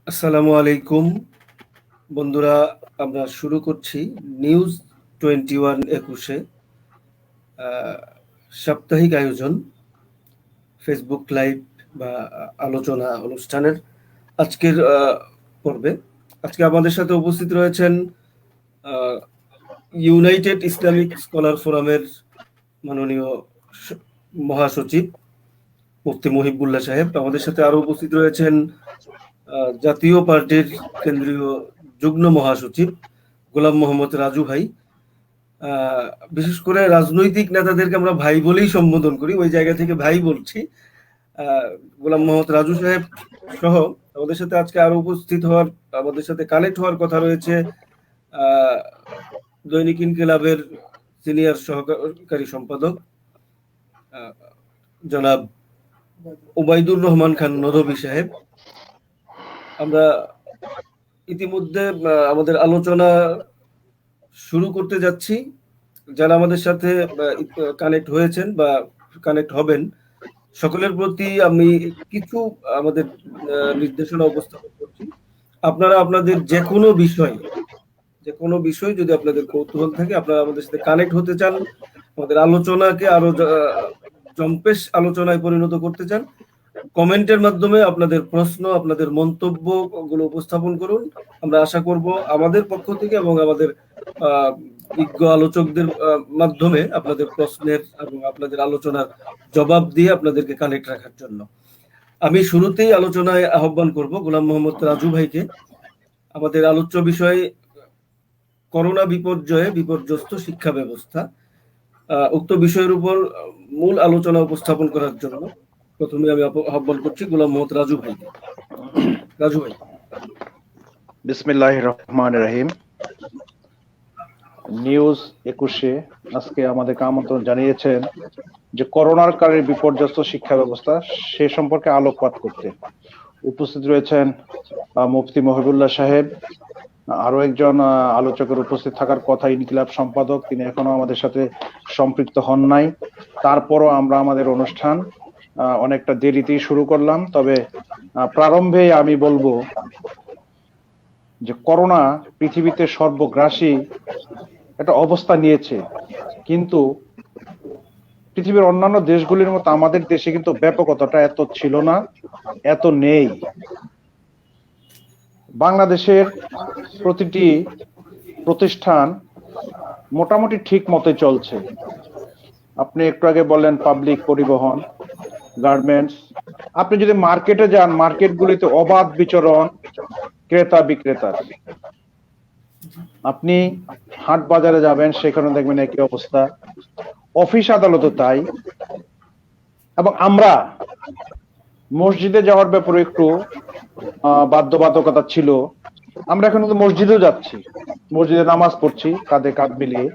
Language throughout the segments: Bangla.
আসসালামু আলাইকুম বন্ধুরা। আমরা শুরু করছি নিউজ 21 আহ, সাপ্তাহিক আয়োজন ফেসবুক লাইভ বা আলোচনা অনুষ্ঠানের আজকের পর্বে। আজকে আমাদের সাথে উপস্থিত রয়েছেন আহ, ইউনাইটেড ইসলামিক স্কলার ফোরামের মাননীয় স- মহাসচিব মুফতি মুহিবুল্লাহ সাহেব। আমাদের সাথে আরো উপস্থিত রয়েছেন জাতীয় পার্টির কেন্দ্রীয় যুগ্ম মহাসচিব গোলাম মোহাম্মদ রাজু ভাই। আহ, বিশেষ করে রাজনৈতিক নেতাদেরকে আমরা ভাই বলেই সম্বোধন করি, ওই জায়গা থেকে ভাই বলছি। আহ, গোলাম মোহাম্মদ রাজু সাহেব সহ আমাদের সাথে আজকে আরো উপস্থিত হওয়ার, আমাদের সাথে কানেক্ট হওয়ার কথা রয়েছে আহ, দৈনিক ইনকিলাবের সিনিয়র সহকারী সম্পাদক আহ, জনাব ওবায়দুর রহমান খান নদভী সাহেব। আমরা ইতিমধ্যে আমাদের আলোচনা শুরু করতে যাচ্ছি। যারা আমাদের সাথে কানেক্ট হয়েছেন বা কানেক্ট হবেন, সকলের প্রতি আমি কিছু আমাদের নির্দেশনা উপস্থাপন করছি। আপনারা আপনাদের যে কোনো বিষয় যদি আপনাদের কৌতূহল থাকে, আপনারা আমাদের সাথে কানেক্ট হতে চান, আমাদের আলোচনাকে আরো জম্পেশ আলোচনায় পরিণত করতে চান, কমেন্টের মাধ্যমে আপনাদের প্রশ্ন, আপনাদের মন্তব্য গুলো উপস্থাপন করুন। আমরা আশা করব আমাদের পক্ষ থেকে এবং আমাদের বিজ্ঞ আলোচকদের মাধ্যমে আপনাদের প্রশ্নের এবং আপনাদের আলোচনার জবাব দিয়ে আপনাদেরকে কানেক্ট রাখার জন্য। আমি শুরুতেই আলোচনায় আহ্বান করব গোলাম মোহাম্মদ রাজু ভাইকে। আমাদের আলোচ্য বিষয় করোনা বিপর্যস্ত শিক্ষা ব্যবস্থা। উক্ত বিষয়ের উপর মূল আলোচনা উপস্থাপন করার জন্য প্রথমে আমি আহ্বান করছি গোলাম মোহাম্মদ রাজু ভাইকে। রাজু ভাই। বিসমিল্লাহির রহমানির রহিম। নিউজ 21 আজকে আমাদেরকে আমন্ত্রণ জানিয়েছেন যে করোনার কালে বিপর্যস্ত শিক্ষা ব্যবস্থা সে সম্পর্কে আলোকপাত করতে। উপস্থিত রয়েছেন মুফতি মহিবুল্লাহ সাহেব, আরো একজন আলোচকের উপস্থিত থাকার কথা ইনকিলাব সম্পাদক, তিনি এখনো আমাদের সাথে সম্পৃক্ত হন নাই। তারপরও আমরা আমাদের অনুষ্ঠান অনেকটা দেরিতেই শুরু করলাম। তবে প্রারম্ভে আমি বলবো যে করোনা পৃথিবীতে সর্বগ্রাসী একটা অবস্থা নিয়েছে, কিন্তু পৃথিবীর অন্যান্য দেশগুলির মতো আমাদের দেশে কিন্তু ব্যাপকতাটা এত ছিল না, এত নেই। বাংলাদেশের প্রতিটি প্রতিষ্ঠান মোটামুটি ঠিক মতো চলছে। আপনি একটু আগে বললেন পাবলিক পরিবহন, গার্মেন্টস। আপনি যদি মার্কেটে যান, মার্কেটগুলিতে অবাধ বিচরণ ক্রেতা বিক্রেতার। আপনি হাট বাজারে যাবেন, সেখানে দেখবেন একই অবস্থা। অফিস আদালতও তাই। এবং আমরা মসজিদে যাওয়ার ব্যাপারে একটু বাধ্যবাধকতা ছিল। আমরা এখন কিন্তু মসজিদেও যাচ্ছি, মসজিদে নামাজ পড়ছি কাঁধে কাঁধ মিলিয়ে।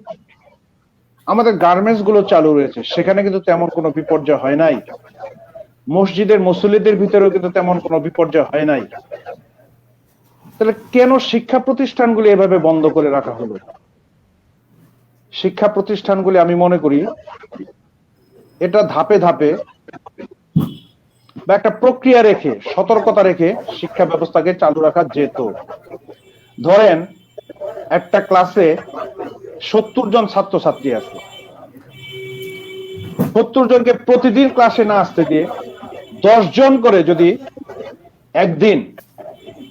আমাদের গার্মেন্টস গুলো চালু রয়েছে, সেখানে কিন্তু তেমন কোনো বিপর্যয় হয় নাই। মসজিদের মুসল্লিদের ভিতরেও কিন্তু তেমন কোনো বিপর্যয় হয় নাই। তাহলে কেন শিক্ষা প্রতিষ্ঠানগুলি এভাবে বন্ধ করে রাখা হলো? শিক্ষা প্রতিষ্ঠানগুলি আমি মনে করি এটা ধাপে ধাপে বা একটা প্রক্রিয়া রেখে, সতর্কতা রেখে শিক্ষা ব্যবস্থাকে চালু রাখা যেত। ধরেন একটা ক্লাসে 70 জন ছাত্রছাত্রী আছে, 70 জনকে প্রতিদিন ক্লাসে না আসতে দিয়ে 10 জন করে যদি একদিন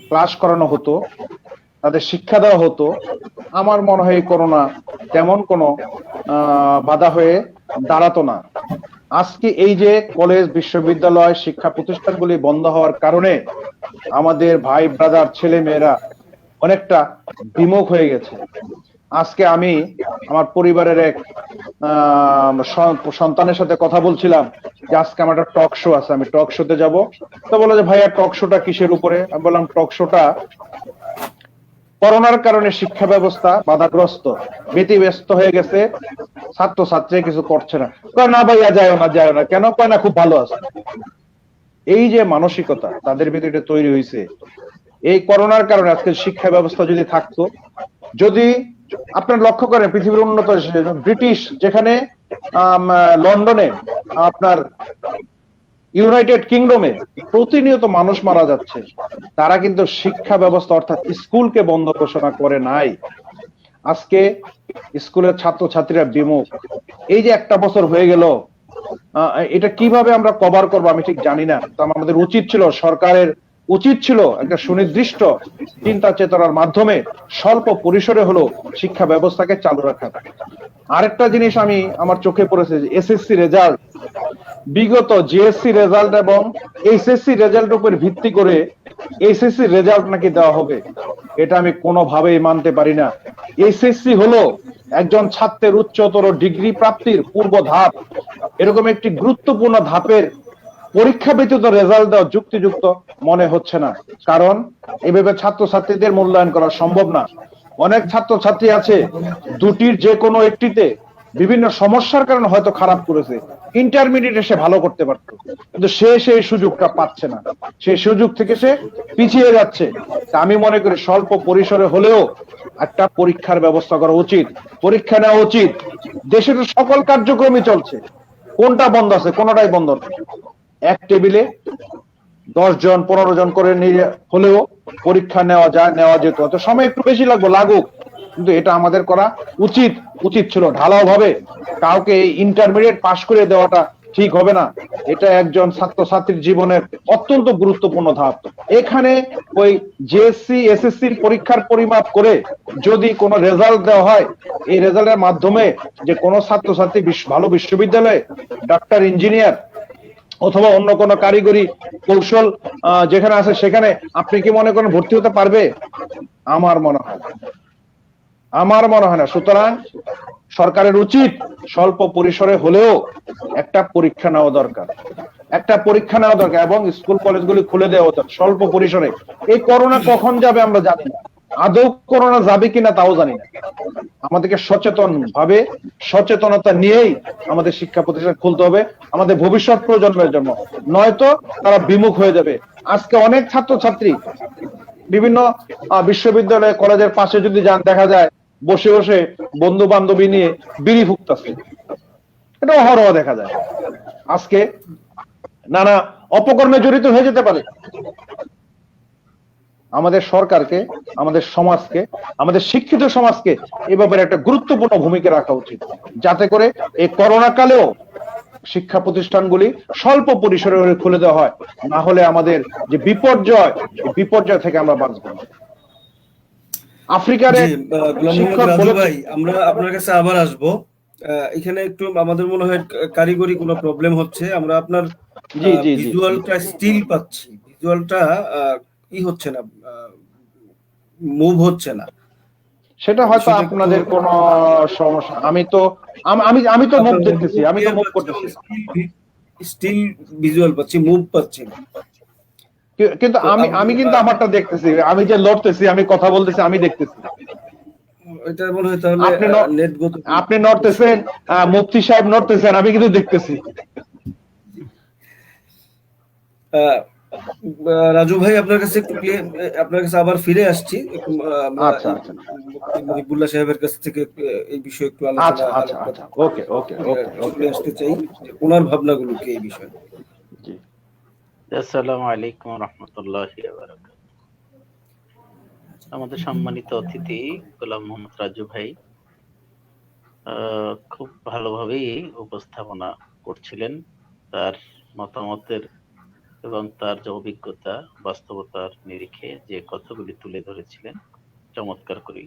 ক্লাস করানো হতো, তাদের শিক্ষা দেওয়া হতো, আমার মনে হয় করোনা তেমন কোনো বাধা হয়ে দাঁড়াতো না। আজকে এই যে কলেজ, বিশ্ববিদ্যালয়, শিক্ষা প্রতিষ্ঠানগুলি বন্ধ হওয়ার কারণে আমাদের ভাই ব্রাদার, ছেলে মেয়েরা অনেকটা বিমুখ হয়ে গেছে। আজকে আমি আমার পরিবারের এক সন্তানের সাথে কথা বলছিলাম যে আজকে আমার একটা টক শো আছে, আমি টক শোতে যাব। তো বলে যে ভাইয়া টক শোটা কিসের উপরে? আমি বললাম টক শোটা করোনার কারণে শিক্ষা ব্যবস্থা বাধাগ্রস্ত, ব্যতিব্যস্ত হয়ে গেছে, ছাত্রছাত্রী কিছু করছে না। কয় না ভাইয়া যাও না। কেন? কয় না খুব ভালো আছে। এই যে মানসিকতা তাদের ভিতরে তৈরি হয়েছে এই করোনার কারণে। আজকে শিক্ষা ব্যবস্থা যদি থাকতো, যদি আপনার লক্ষ্য করেন পৃথিবীর উন্নত ব্রিটিশ, যেখানে লন্ডনে আপনার ইউনাইটেড কিংডমে প্রতিনিয়ত মানুষ মারা যাচ্ছে, তারা কিন্তু শিক্ষা ব্যবস্থা অর্থাৎ স্কুলকে বন্ধ ঘোষণা করে নাই। আজকে স্কুলের ছাত্রছাত্রীরা বিমুখ। এই যে একটা বছর হয়ে গেল, এটা কিভাবে আমরা কভার করবো আমি ঠিক জানি না। তো আমাদের উচিত ছিল, সরকারের উচিত ছিল একটা সুনির্দিষ্ট চিন্তা চেতনার মাধ্যমে স্বল্প পরিসরে হলো শিক্ষা ব্যবস্থাকে চালু রাখা। আরেকটা জিনিস আমি আমার চোখে পড়েছে যে এসএসসি রেজাল্ট, বিগত জিএসসি রেজাল্ট এবং এইচএসসি রেজাল্ট উপর ভিত্তি করে এইচএসসি রেজাল্ট নাকি দেওয়া হবে, এটা আমি কোনোভাবেই মানতে পারি না। এইচএসসি হলো একজন ছাত্রের উচ্চতর ডিগ্রি প্রাপ্তির পূর্ব ধাপ। এরকম একটি গুরুত্বপূর্ণ ধাপের পরীক্ষা ব্যতীত রেজাল্ট দেওয়া যুক্তিযুক্ত মনে হচ্ছে না, কারণ এভাবে ছাত্রছাত্রীদের মূল্যায়ন করা সম্ভব না। অনেক ছাত্রছাত্রী আছে দুটির যে কোনো একটিতে বিভিন্ন সমস্যার কারণে হয়তো খারাপ করেছে, ইন্টারমিডিয়েট এসে ভালো করতে পারতো, কিন্তু সে সেই সুযোগটা পাচ্ছে না, সেই সুযোগ থেকে সে পিছিয়ে যাচ্ছে। তা আমি মনে করি স্বল্প পরিসরে হলেও একটা পরীক্ষার ব্যবস্থা করা উচিত, পরীক্ষা নেওয়া উচিত। দেশের সকল কার্যক্রমই চলছে, কোনটা বন্ধ আছে? কোনটাই বন্ধ নেই। এক টেবিলে 10 জন 15 জন করে নিয়ে হলেও পরীক্ষা নেওয়া যেত। তো সময় একটু বেশি লাগুক, কিন্তু এটা আমাদের করা উচিত ছিল ঢালাও ভাবে। কাউকে ইন্টারমিডিয়েট পাশ করে দেওয়াটা ঠিক হবে না। এটা একজন ছাত্রছাত্রীর জীবনের অত্যন্ত গুরুত্বপূর্ণ ধাপ। এখানে ওই জেএসসি এসএসসির পরীক্ষার পরিমাপ করে যদি কোনো রেজাল্ট দেওয়া হয়, এই রেজাল্টের মাধ্যমে যে কোনো ছাত্রছাত্রী ভালো বিশ্ববিদ্যালয়ে ডাক্তার, ইঞ্জিনিয়ার অথবা অন্য কোনো কারিগরি কৌশল যেখানে আছে সেখানে আপনি কি মনে করেন ভর্তি হতে পারবে? আমার মনে হয় না। সুতরাং সরকারের উচিত স্বল্প পরিসরে হলেও একটা পরীক্ষা নেওয়া দরকার, এবং স্কুল কলেজগুলি খুলে দেওয়া দরকার স্বল্প পরিসরে। এই করোনা কখন যাবে আমরা জানি না, আদৌ করোনা যাবে কিনা তাও জানি না। আমাদেরকে সচেতনতা নিয়েই আমাদের শিক্ষা প্রতিষ্ঠান খুলতে হবে আমাদের ভবিষ্যৎ প্রজন্মের জন্য, নয়তো তারা বিমুখ হয়ে যাবে। আজকে অনেক ছাত্রছাত্রী বিভিন্ন বিশ্ববিদ্যালয় কলেজের পাশে যদি যান, দেখা যায় বসে বসে বন্ধু বান্ধবী নিয়ে বিড়ি ফুঁকতেছে, এটা অহরহ দেখা যায়। আজকে নানা অপকর্মে জড়িত হয়ে যেতে পারে। আমাদের সরকারকে, আমাদের সমাজকে, আমাদের শিক্ষিত সমাজকে এই ব্যাপারে একটা গুরুত্বপূর্ণ ভূমিকা রাখা উচিত, যাতে করে এই করোনা কালেও শিক্ষা প্রতিষ্ঠানগুলি স্বল্প পরিসরে খুলে দেওয়া হয়। না হলে আমাদের যে বিপর্যয় থেকে আমরা বাঁচব না। আফ্রিকার শিক্ষক ভাই, আমরা আপনার কাছে আবার আসবো। এখানে একটু আমাদের মনে হয় কারিগরি কোনো প্রবলেম হচ্ছে। আমরা আপনার ভিজুয়ালটা স্টিল পাচ্ছি, ভিজুয়ালটা কি হচ্ছে না, মুভ হচ্ছে না। সেটা হয়তো আপনাদের কোনো সমস্যা। আমি তো মুভ দেখতেছি, আমি তো মুভ করতেছি, স্টিল ভিজুয়াল পাচ্ছি, মুভ পাচ্ছি না। কিন্তু আমি কিন্তু আমারটা দেখতেছি, আমি যে লড়তেছি, আমি কথা বলতেছি, আমি দেখতেছি। এটা মনে হয় তাহলে আপনি নড়তেছেন, মুফতি সাহেব নড়তেছেন, আমি কিন্তু দেখতেছি। রাজু ভাই, আপনার কাছে আবার ফিরে আসছি। মহিবুল্লাহ সাহেবের কাছ থেকে এই বিষয়ে একটু আলোচনা আসতে চাই, ওনার ভাবনাগুলো কি এই বিষয়ে। আসসালামু আলাইকুম ওয়া রাহমাতুল্লাহি ওয়া বারাকাতুহু। আমাদের সম্মানিত অতিথি গোলাম মোহাম্মদ রাজু ভাই খুব ভালোভাবেই উপস্থাপনা করছিলেন, তার মতামতের এবং তার যে অভিজ্ঞতা, বাস্তবতার নিরিখে যে কথাগুলি তুলে ধরেছিলেন চমৎকার করে।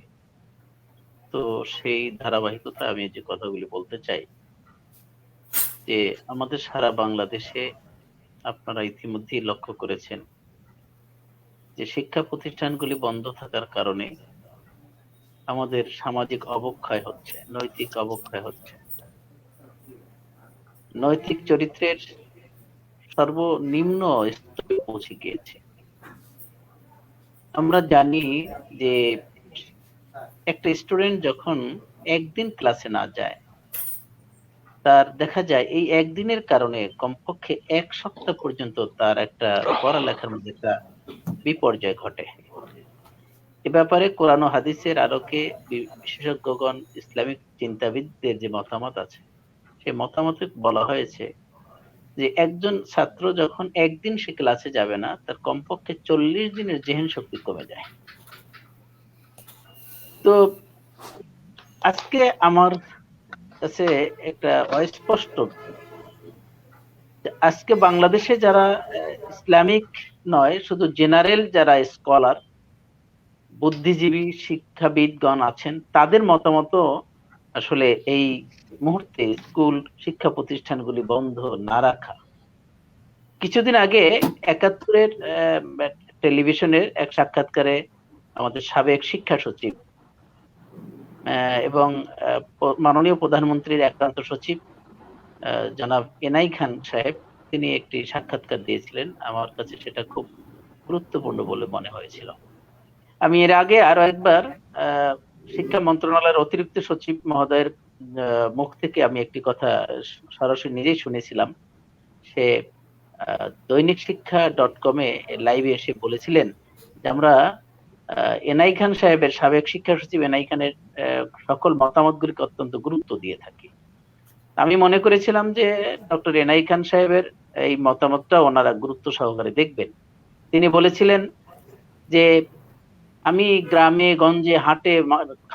তো সেই ধারাবাহিকতা আমি যে কথাগুলি বলতে চাই যে আমাদের সারা বাংলাদেশে আপনারা ইতিমধ্যেই লক্ষ্য করেছেন যে শিক্ষা প্রতিষ্ঠানগুলি বন্ধ থাকার কারণে আমাদের সামাজিক অবক্ষয় হচ্ছে, নৈতিক অবক্ষয় হচ্ছে, নৈতিক চরিত্রের সর্বনিম্ন স্তরে পৌঁছে গিয়েছে। আমরা জানি যে একটা স্টুডেন্ট যখন একদিন ক্লাসে না যায়, তার দেখা যায় এই একদিনের কারণে কমপক্ষে 1 সপ্তাহ পর্যন্ত তার একটা পড়ালেখার মধ্যে একটা বিপর্যয় ঘটে। এ ব্যাপারে কোরআন ও হাদিসের আলোকে বিশেষজ্ঞগণ, ইসলামিক চিন্তাবিদদের যে মতামত আছে, সেই মতামতে বলা হয়েছে যে একজন ছাত্র যখন একদিন সে ক্লাসে যাবে না, তার কমপক্ষে 40 দিনের জেহেন শক্তি কমে যায়। তো আজকে আমার কাছে একটা অস্পষ্ট, আজকে বাংলাদেশে যারা ইসলামিক নয়, শুধু জেনারেল যারা স্কলার, বুদ্ধিজীবী, শিক্ষাবিদগণ আছেন, তাদের মতামত আসলে এই মুহূর্তে স্কুল শিক্ষা প্রতিষ্ঠানগুলি বন্ধ না রাখা। কিছুদিন আগে ৭১-এর টেলিভিশনের এক সাক্ষাৎকারে আমাদের সাবেক শিক্ষা সচিব এবং মাননীয় প্রধানমন্ত্রীর একান্ত সচিব জনাব এনাই খান সাহেব, তিনি একটি সাক্ষাৎকার দিয়েছিলেন। আমার কাছে সেটা খুব গুরুত্বপূর্ণ বলে মনে হয়েছিল। আমি এর আগে আরো একবার শিক্ষা মন্ত্রণালয়ের অতিরিক্ত সচিব মহোদয়ের মুখ থেকে আমি একটি কথা সরাসরি নিজেই শুনেছিলাম। সে দৈনিক শিক্ষা .com-এ লাইভে এসে বলেছিলেন যে আমরা এনআই খান সাহেবের, সাবেক শিক্ষা সচিব এনআই খানের সকল মতামতগুলিকে অত্যন্ত গুরুত্ব দিয়ে থাকি। আমি মনে করেছিলাম যে ডক্টর এনআই খান সাহেবের এই মতামতটা ওনারা গুরুত্ব সহকারে দেখবেন। তিনি বলেছিলেন যে আমি গ্রামে গঞ্জে,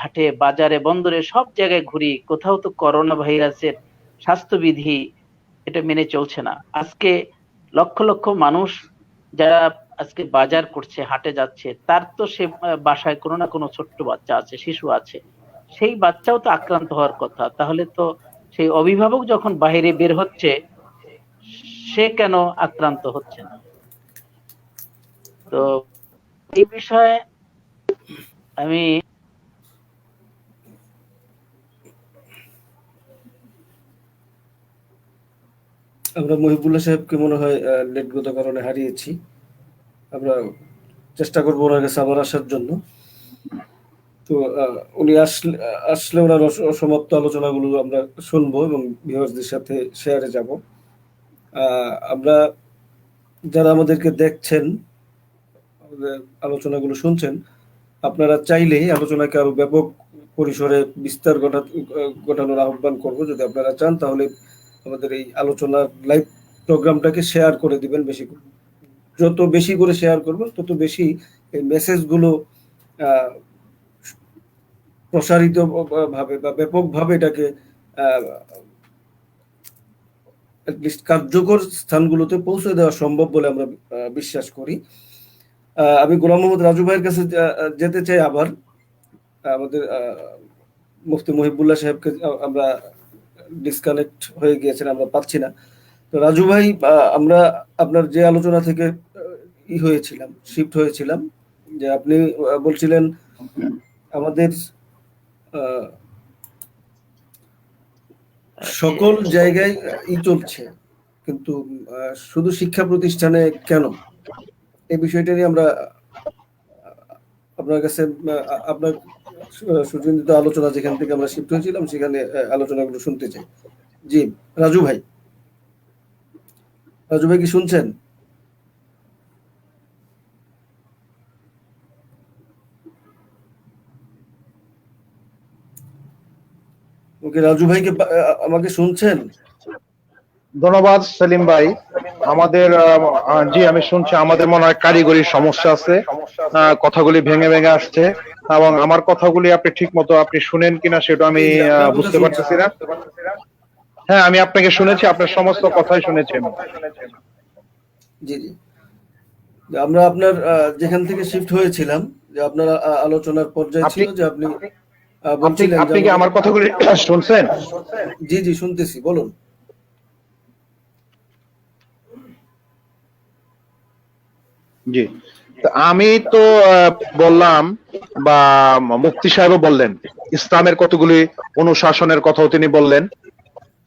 হাটে, বাজারে, বন্দরে সব জায়গায় ঘুরি, কোথাও তো করোনা ভাইরাসের স্বাস্থ্যবিধি এটা মেনে চলছে না। আজকে লক্ষ লক্ষ মানুষ যারা আজকে বাজার করছে, হাটে যাচ্ছে, তার তো সে বাসায় কোনো না কোনো ছোট্ট বাচ্চা আছে, শিশু আছে, সেই বাচ্চাও তো আক্রান্ত হওয়ার কথা। তাহলে তো সেই অভিভাবক যখন বাইরে বের হচ্ছে, সে কেন আক্রান্ত হচ্ছে না? তো এই বিষয়ে আমি আমরা মহিবুল্লাহ সাহেবকে মনে হয় লেটগত কারণে হারিয়েছি। আমরা চেষ্টা করবো ওনার কাছে আবার আসার জন্য। তো উনি আসলে ওনার অসমাপ্ত আলোচনাগুলো আমরা শুনবো এবং ভিউয়ার্সদের সাথে শেয়ারে যাব। আমরা যারা আমাদেরকে দেখছেন, আমাদের আলোচনাগুলো শুনছেন, আপনারা চাইলে আলোচনাকে আরো ব্যাপক পরিসরে বিস্তার ঘটানোর আহ্বান করব। যদি আপনারা চান তাহলে আমাদের এই আলোচনার লাইভ প্রোগ্রামটাকে শেয়ার করে দিবেন বেশি করে। যত বেশি করে শেয়ার করবেন তত বেশি এই মেসেজগুলো প্রসারিত ভাবে বা ব্যাপকভাবে এটাকে কার্যকর স্থানগুলোতে পৌঁছে দেওয়া সম্ভব বলে আমরা বিশ্বাস করি। আমি গোলাম মোহাম্মদ রাজু ভাইয়ের কাছে যেতে চাই আবার। আমাদের মুফতি মহিবুল্লাহ সাহেবকে আমরা ডিসকানেক্ট হয়ে গিয়েছেন, আমরা পাচ্ছি না। তো রাজু ভাই, আমরা আপনার যে আলোচনা থেকে শিফট হয়েছিলাম, যে আপনি বলছিলেন আমাদের সকল জায়গায় চলছে, কিন্তু শুধু শিক্ষা প্রতিষ্ঠানে কেন? এই বিষয়টা নিয়ে আমরা আপনার কাছে আপনার সুচিন্তিত আলোচনা যেখান থেকে আমরা শিফট হয়েছিলাম সেখানে আলোচনাগুলো শুনতে চাই। জি রাজু ভাই কি শুনছেন? ওকে, রাজু ভাইকে আমাকে শুনছেন? ধন্যবাদ সেলিম ভাই। আমাদের জি আমি শুনছি। আমাদের মনে হয় কারিগরি সমস্যা আছে, কথাগুলি ভেঙে ভেঙে আসছে, এবং আমার কথাগুলি আপনি ঠিক মতো আপনি শুনেন কিনা সেটা আমি বুঝতে পারতেছি না। হ্যাঁ, আমি আপনাকে শুনেছি, আপনার সমস্ত কথাই শুনেছি। জি জি, আমরা আপনার যেখান থেকে শিফট হয়েছিলাম, যে আপনার আলোচনার পর্যায়ে ছিল যে আপনি বলছিলেন, আপনি কি আমার কথাগুলি শুনছেন? জি জি শুনতেছি, বলুন। জি, আমি তো বললাম, বা মুফতি সাহেবও বললেন, ইসলামের কতগুলি অনুশাসনের কথাও তিনি বললেন,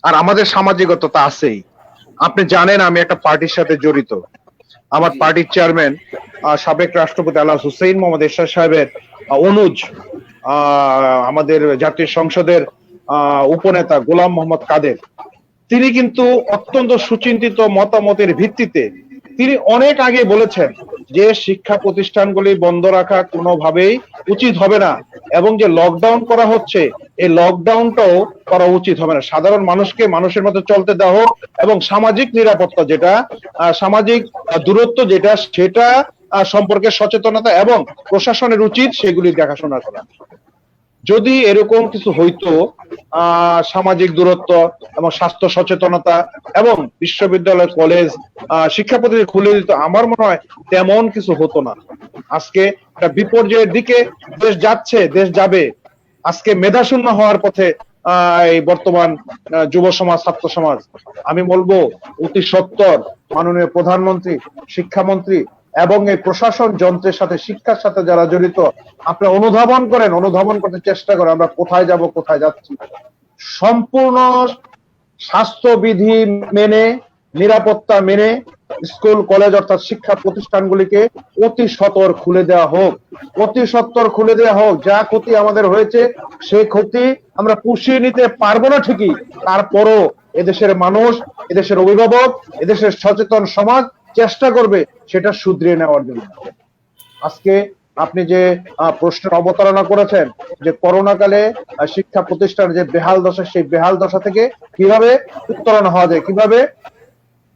আর আমাদের সামাজিকতা আছেই। আপনি জানেন আমি একটা পার্টির সাথে জড়িত। আমার পার্টির চেয়ারম্যান সাবেক রাষ্ট্রপতি আল্লাহ হুসেইন মোহাম্মদ এরশাদ সাহেবের অনুজ, আমাদের জাতীয় সংসদের উপনেতা গোলাম মোহাম্মদ কাদের, তিনি কিন্তু অত্যন্ত সুচিন্তিত মতামতের ভিত্তিতে তিনি অনেক আগে বলেছেন যে শিক্ষা প্রতিষ্ঠানগুলি বন্ধ রাখা কোনোভাবেই উচিত হবে না, এবং যে লকডাউন করা হচ্ছে এই লকডাউনটাও করা উচিত হবে না। সাধারণ মানুষকে মানুষের মতো চলতে দেওয়া হোক, এবং সামাজিক নিরাপত্তা যেটা, সামাজিক দূরত্ব যেটা, সেটা সম্পর্কে সচেতনতা এবং প্রশাসনের উচিত সেগুলি দেখাশোনা করা। যদি এরকম কিছু হইতো, সামাজিক দূরত্ব এবং স্বাস্থ্য সচেতনতা এবং বিশ্ববিদ্যালয় কলেজ শিক্ষা প্রতিষ্ঠান খুলে দিত, আমার মনে হয় তেমন কিছু হতো না। আজকে একটা বিপর্যয়ের দিকে দেশ যাচ্ছে, দেশ যাবে। আজকে মেধাশূন্য হওয়ার পথে এই বর্তমান যুব সমাজ, ছাত্র সমাজ। আমি বলবো অতি সত্বর মাননীয় প্রধানমন্ত্রী, শিক্ষামন্ত্রী এবং এই প্রশাসন যন্ত্রের সাথে, শিক্ষার সাথে যারা জড়িত, আপনারা অনুধাবন করেন, অনুধাবন করতে চেষ্টা করেন আমরা কোথায় যাব, কোথায় যাচ্ছি। সম্পূর্ণ স্বাস্থ্যবিধি মেনে, নিরাপত্তা মেনে স্কুল কলেজ অর্থাৎ শিক্ষা প্রতিষ্ঠানগুলিকে অতি সত্বর খুলে দেওয়া হোক, অতি সত্বর খুলে দেওয়া হোক। যা ক্ষতি আমাদের হয়েছে সেই ক্ষতি আমরা পুষিয়ে নিতে পারবো না ঠিকই, তারপরও এদেশের মানুষ, এদেশের অভিভাবক, এদেশের সচেতন সমাজ চেষ্টা করবে সেটা শুধরিয়ে নেওয়ার জন্য। আজকে আপনি যে প্রশ্নের অবতারণা করেছেন যে করোনাকালে শিক্ষা প্রতিষ্ঠান যে বেহাল দশা, সেই বেহাল দশা থেকে কিভাবে উত্তরণ হওয়া যায়, কিভাবে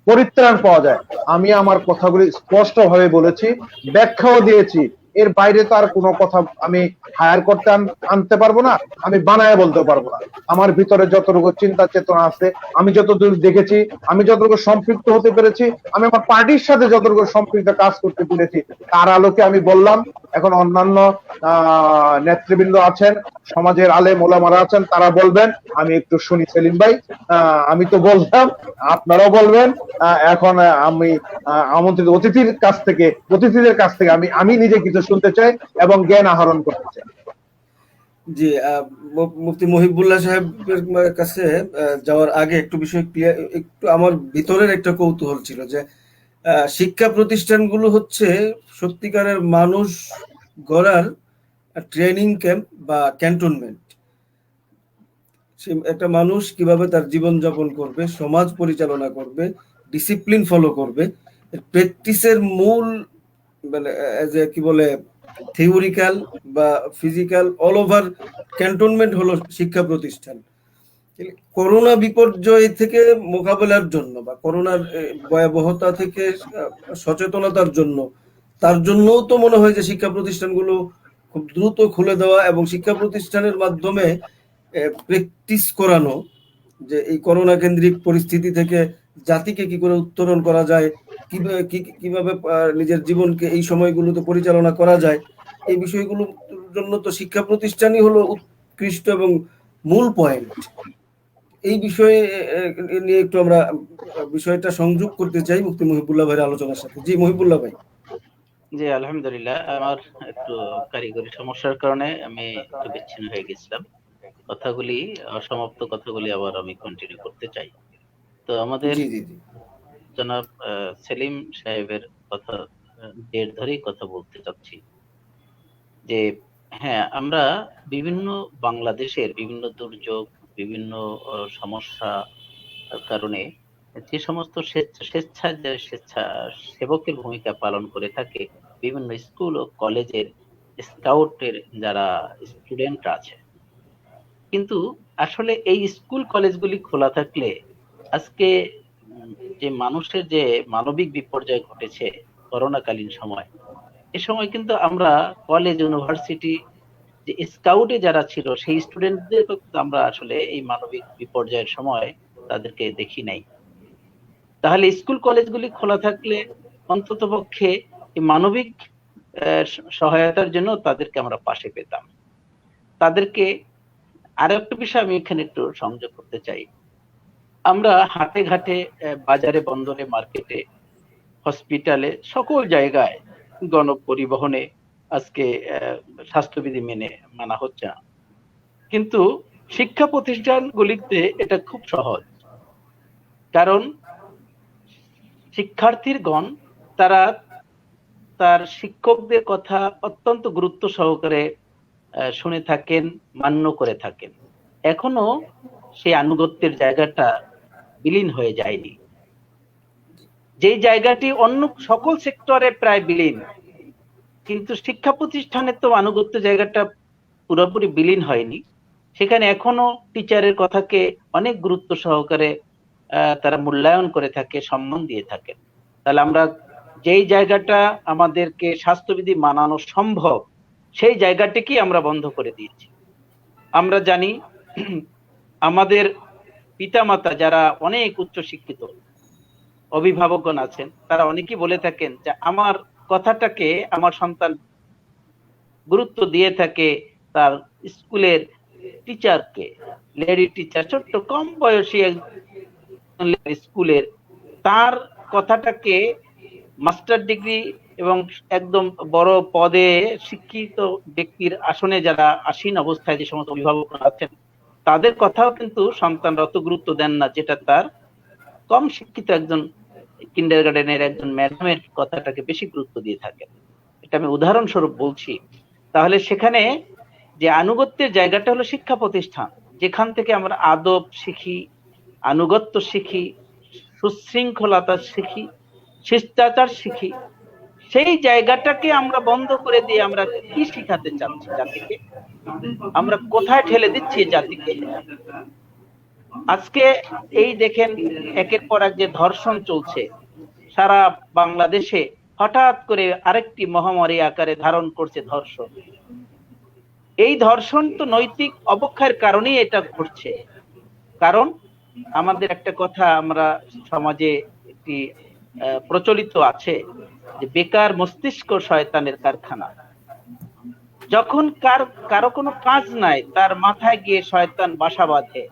পরিত্রাণ পাওয়া যায়, আমি আমার কথাগুলি স্পষ্টভাবে বলেছি, ব্যাখ্যাও দিয়েছি। এর বাইরে তো আর কোনো কথা আমি হায়ার করতে আনতে পারবো না, আমি বানায় বলতে পারবো না। আমার ভিতরে যতটুকু চিন্তা চেতনা আছে, আমি যতটুকু দেখেছি, আমি যতটুকু সম্পৃক্ত হতে পেরেছি, আমি আমার পার্টির সাথে যতটুকু সম্পৃক্ত কাজ করতে পেরেছি, তার আলোকে আমি বললাম। এখন অন্যান্য নেতৃবৃন্দ আছেন, সমাজের আলেম ওলামারা আছেন, তারা বলবেন, আমি একটু শুনি। সেলিম ভাই, আমি তো বললাম, আপনারাও বলবেন। এখন আমি আমন্ত্রিত অতিথিদের কাছ থেকে আমি নিজে কিছু শুনতে চাই এবং জ্ঞান আহরণ করতে চাই। জি, মুফতি মহিবুল্লাহ সাহেবের কাছে যাওয়ার আগে একটু বিষয় ক্লিয়ার, একটু আমার ভিতরের একটা কৌতূহল ছিল যে শিক্ষা প্রতিষ্ঠানগুলো হচ্ছে সত্যিকারের মানুষ গড়ার ট্রেনিং ক্যাম্প বা ক্যান্টনমেন্ট। একটা মানুষ কিভাবে তার জীবন যাপন করবে, সমাজ পরিচালনা করবে, ডিসিপ্লিন ফলো করবে, প্র্যাকটিসের মূল মানে যে কি বলে থিওরিক্যাল বা ফিজিক্যাল অল ওভার ক্যান্টনমেন্ট হলো শিক্ষা প্রতিষ্ঠান। করোনা বিপর্যয় থেকে মোকাবেলার জন্য বা করোনার ভয়াবহতা থেকে সচেতনতার জন্য, তার জন্যও তো মনে হয় যে শিক্ষা প্রতিষ্ঠানগুলো খুব দ্রুত খুলে দেওয়া এবং শিক্ষা প্রতিষ্ঠানের মাধ্যমে প্র্যাকটিস করানো, যে এই করোনা কেন্দ্রিক পরিস্থিতি থেকে জাতিকে কি করে উত্তরণ করা যায়, কিভাবে নিজের জীবনকে এই সময়গুলোতে পরিচালনা করা যায়, এই বিষয়গুলোর জন্য তো শিক্ষা প্রতিষ্ঠানই হলো উৎকৃষ্ট এবং মূল পয়েন্ট। এই বিষয়ে নিয়ে একটু আমরা বিষয়টা সংযোগ করতে চাই মুফতি মহিবুল্লাহ ভাইয়ের আলোচনার সাথে। জি মহিবুল্লাহ ভাই। জি আলহামদুলিল্লাহ, আমার একটু কারিগরি সমস্যার কারণে আমি একটু বিচ্ছিন্ন হয়ে গেছিলাম। কথাগুলি, অসমাপ্ত কথাগুলি আবার আমি কন্টিনিউ করতে চাই। তো আমাদের জি জি জি জনাব সেলিম সাহেবের কথা জের ধরেই কথা বলতে চাচ্ছি যে হ্যাঁ, আমরা বিভিন্ন বাংলাদেশের বিভিন্ন দুর্যোগ, বিভিন্ন সমস্যা কারণে যে সমস্ত স্বেচ্ছাসেবকের ভূমিকা পালন করে থাকে বিভিন্ন স্কুল ও কলেজের স্কাউটের যারা স্টুডেন্ট আছে, কিন্তু আসলে এই স্কুল কলেজগুলি খোলা থাকলে আজকে যে মানুষের যে মানবিক বিপর্যয় ঘটেছে করোনাকালীন সময়, এ সময় কিন্তু আমরা কলেজ ইউনিভার্সিটি যে স্কাউটে যারা ছিল সেই স্টুডেন্টদের আমরা আসলে এই মানবিক বিপর্যয়ের সময় তাদেরকে দেখি নাই। তাহলে স্কুল কলেজগুলি খোলা থাকলে অন্তত পক্ষে এই মানবিক সহায়তার জন্য তাদেরকে আমরা পাশে পেতাম। তাদেরকে আরো একটা বিষয় আমি এখানে একটু সংযোগ করতে চাই। আমরা হাটে ঘাটে, বাজারে, বন্দরে, মার্কেটে, হসপিটালে, সকল জায়গায় গণপরিবহনে আজকে স্বাস্থ্যবিধি মেনে মানা হচ্ছে না, কিন্তু শিক্ষা প্রতিষ্ঠানগুলিতে এটা খুব সহজ। কারণ শিক্ষার্থীগণ তারা তার শিক্ষকদের কথা অত্যন্ত গুরুত্ব সহকারে শুনে থাকেন, মান্য করে থাকেন। এখনো সেই আনুগত্যের জায়গাটা বিলীন হয়ে যায়নি। যেই জায়গাটি অন্য সকল সেক্টরে প্রায় বিলীন, কিন্তু শিক্ষা প্রতিষ্ঠানে তো আনুগত্য জায়গাটা পুরোপুরি বিলীন হয়নি। সেখানে এখনো টিচারের কথাকে অনেক গুরুত্ব সহকারে তারা মূল্যায়ন করে থাকে, সম্মান দিয়ে থাকে। তাহলে আমরা যেই জায়গাটা আমাদেরকে স্বাস্থ্যবিধি মানানো সম্ভব, সেই জায়গাটিকে আমরা বন্ধ করে দিয়েছি। আমরা জানি আমাদের পিতামাতা যারা অনেক উচ্চ শিক্ষিত অভিভাবকগণ আছেন, তারা অনেকেই বলে থাকেন যে আমার কথাটাকে আমার সন্তান গুরুত্ব দিয়ে থাকে তার স্কুলের টিচারকে, লেডি টিচার, ছোট্ট কম বয়সী স্কুলের, তার কথাটাকে মাস্টার ডিগ্রি এবং একদম বড় পদে শিক্ষিত ব্যক্তির আসনে যারা আসীন অবস্থায় যে সমস্ত অভিভাবক আছেন, তাদের কথাও কিন্তু সন্তানরা অত গুরুত্ব দেন না, যেটা তার কম শিক্ষিত একজন কিন্ডারগার্টেনের একজন ম্যাডামের কথাটাকে বেশি গুরুত্ব দিয়ে থাকে। এটা আমি উদাহরণস্বরূপ বলছি। তাহলে সেখানে যে আনুগত্যের জায়গাটা হলো শিক্ষা প্রতিষ্ঠান, যেখান থেকে আমরা আদব শিখি, আনুগত্য শিখি, সুশৃঙ্খলতা শিখি, শিষ্টাচার শিখি। সেই জায়গাটাকে আমরা বন্ধ করে দিয়ে আমরা কি শিখাতে চাচ্ছি জাতিকে? আমরা কোথায় ঠেলে দিচ্ছি জাতিকে? আজকে এই দেখেন একের পর এক যে ধর্ষণ চলছে সারা বাংলাদেশে, হঠাৎ করে আরেকটি মহামারী আকারে ধারণ করছে ধর্ষণ। এই ধর্ষণ তো নৈতিক অবক্ষয়ের কারণেই এটা ঘটছে। কারণ আমাদের একটা কথা আমরা সমাজে একটি প্রচলিত আছে যে বেকার মস্তিষ্ক শয়তানের কারখানা। যখন কারো কোনো কাজ নাই, তার মাথায় গিয়ে শয়তান বাসা বাঁধে।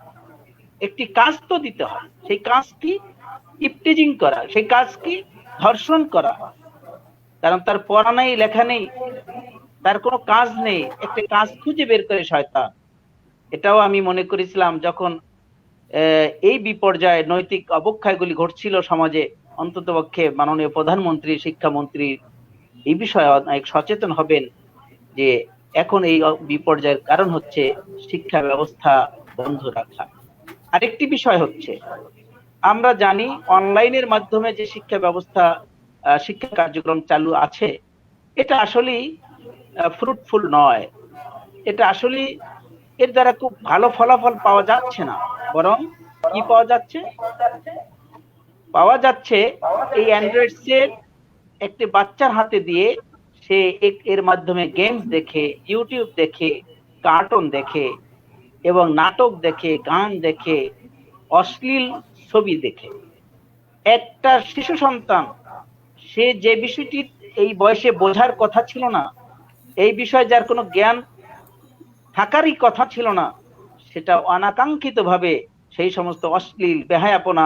একটি কাজ তো দিতে হয়, সেই কাজ কি? ইপটিজিং করা। সেই কাজ কি? ধর্ষণ করা। কারণ তার পড়া নেই, লেখা নেই, তার কোনো কাজ নেই, একটা কাজ খুঁজে বের করে শয়তান। এটাও আমি মনে করেছিলাম যখন এই বিপর্যয় নৈতিক অবক্ষয়গুলি ঘটছিল সমাজে, অন্ততপক্ষে মাননীয় প্রধানমন্ত্রী, শিক্ষামন্ত্রী এই বিষয়ে অনেক সচেতন হবেন যে এখন এই বিপর্যয়ের কারণ হচ্ছে শিক্ষা ব্যবস্থা বন্ধ রাখা। আরেকটি বিষয় হচ্ছে, আমরা জানি অনলাইনের মাধ্যমে যে শিক্ষা ব্যবস্থা, শিক্ষা কার্যক্রম চালু আছে, এটা আসলেই ফ্রুটফুল নয়। এটা আসলে এর দ্বারা খুব ভালো ফলাফল পাওয়া যাচ্ছে না, বরং কি পাওয়া যাচ্ছে? এই অ্যান্ড্রয়েড সেট একটি বাচ্চার হাতে দিয়ে সে এর মাধ্যমে গেমস দেখে, ইউটিউব দেখে, কার্টুন দেখে এবং নাটক দেখে, গান দেখে, অশ্লীল ছবি দেখে। একটা শিশু সন্তান, সে যে বিষয়টি এই বয়সে বোঝার কথা ছিল না, এই বিষয়ে যার কোনো জ্ঞান থাকারই কথা ছিল না, সেটা অনাকাঙ্ক্ষিত ভাবে সেই সমস্ত অশ্লীল বেহায়াপনা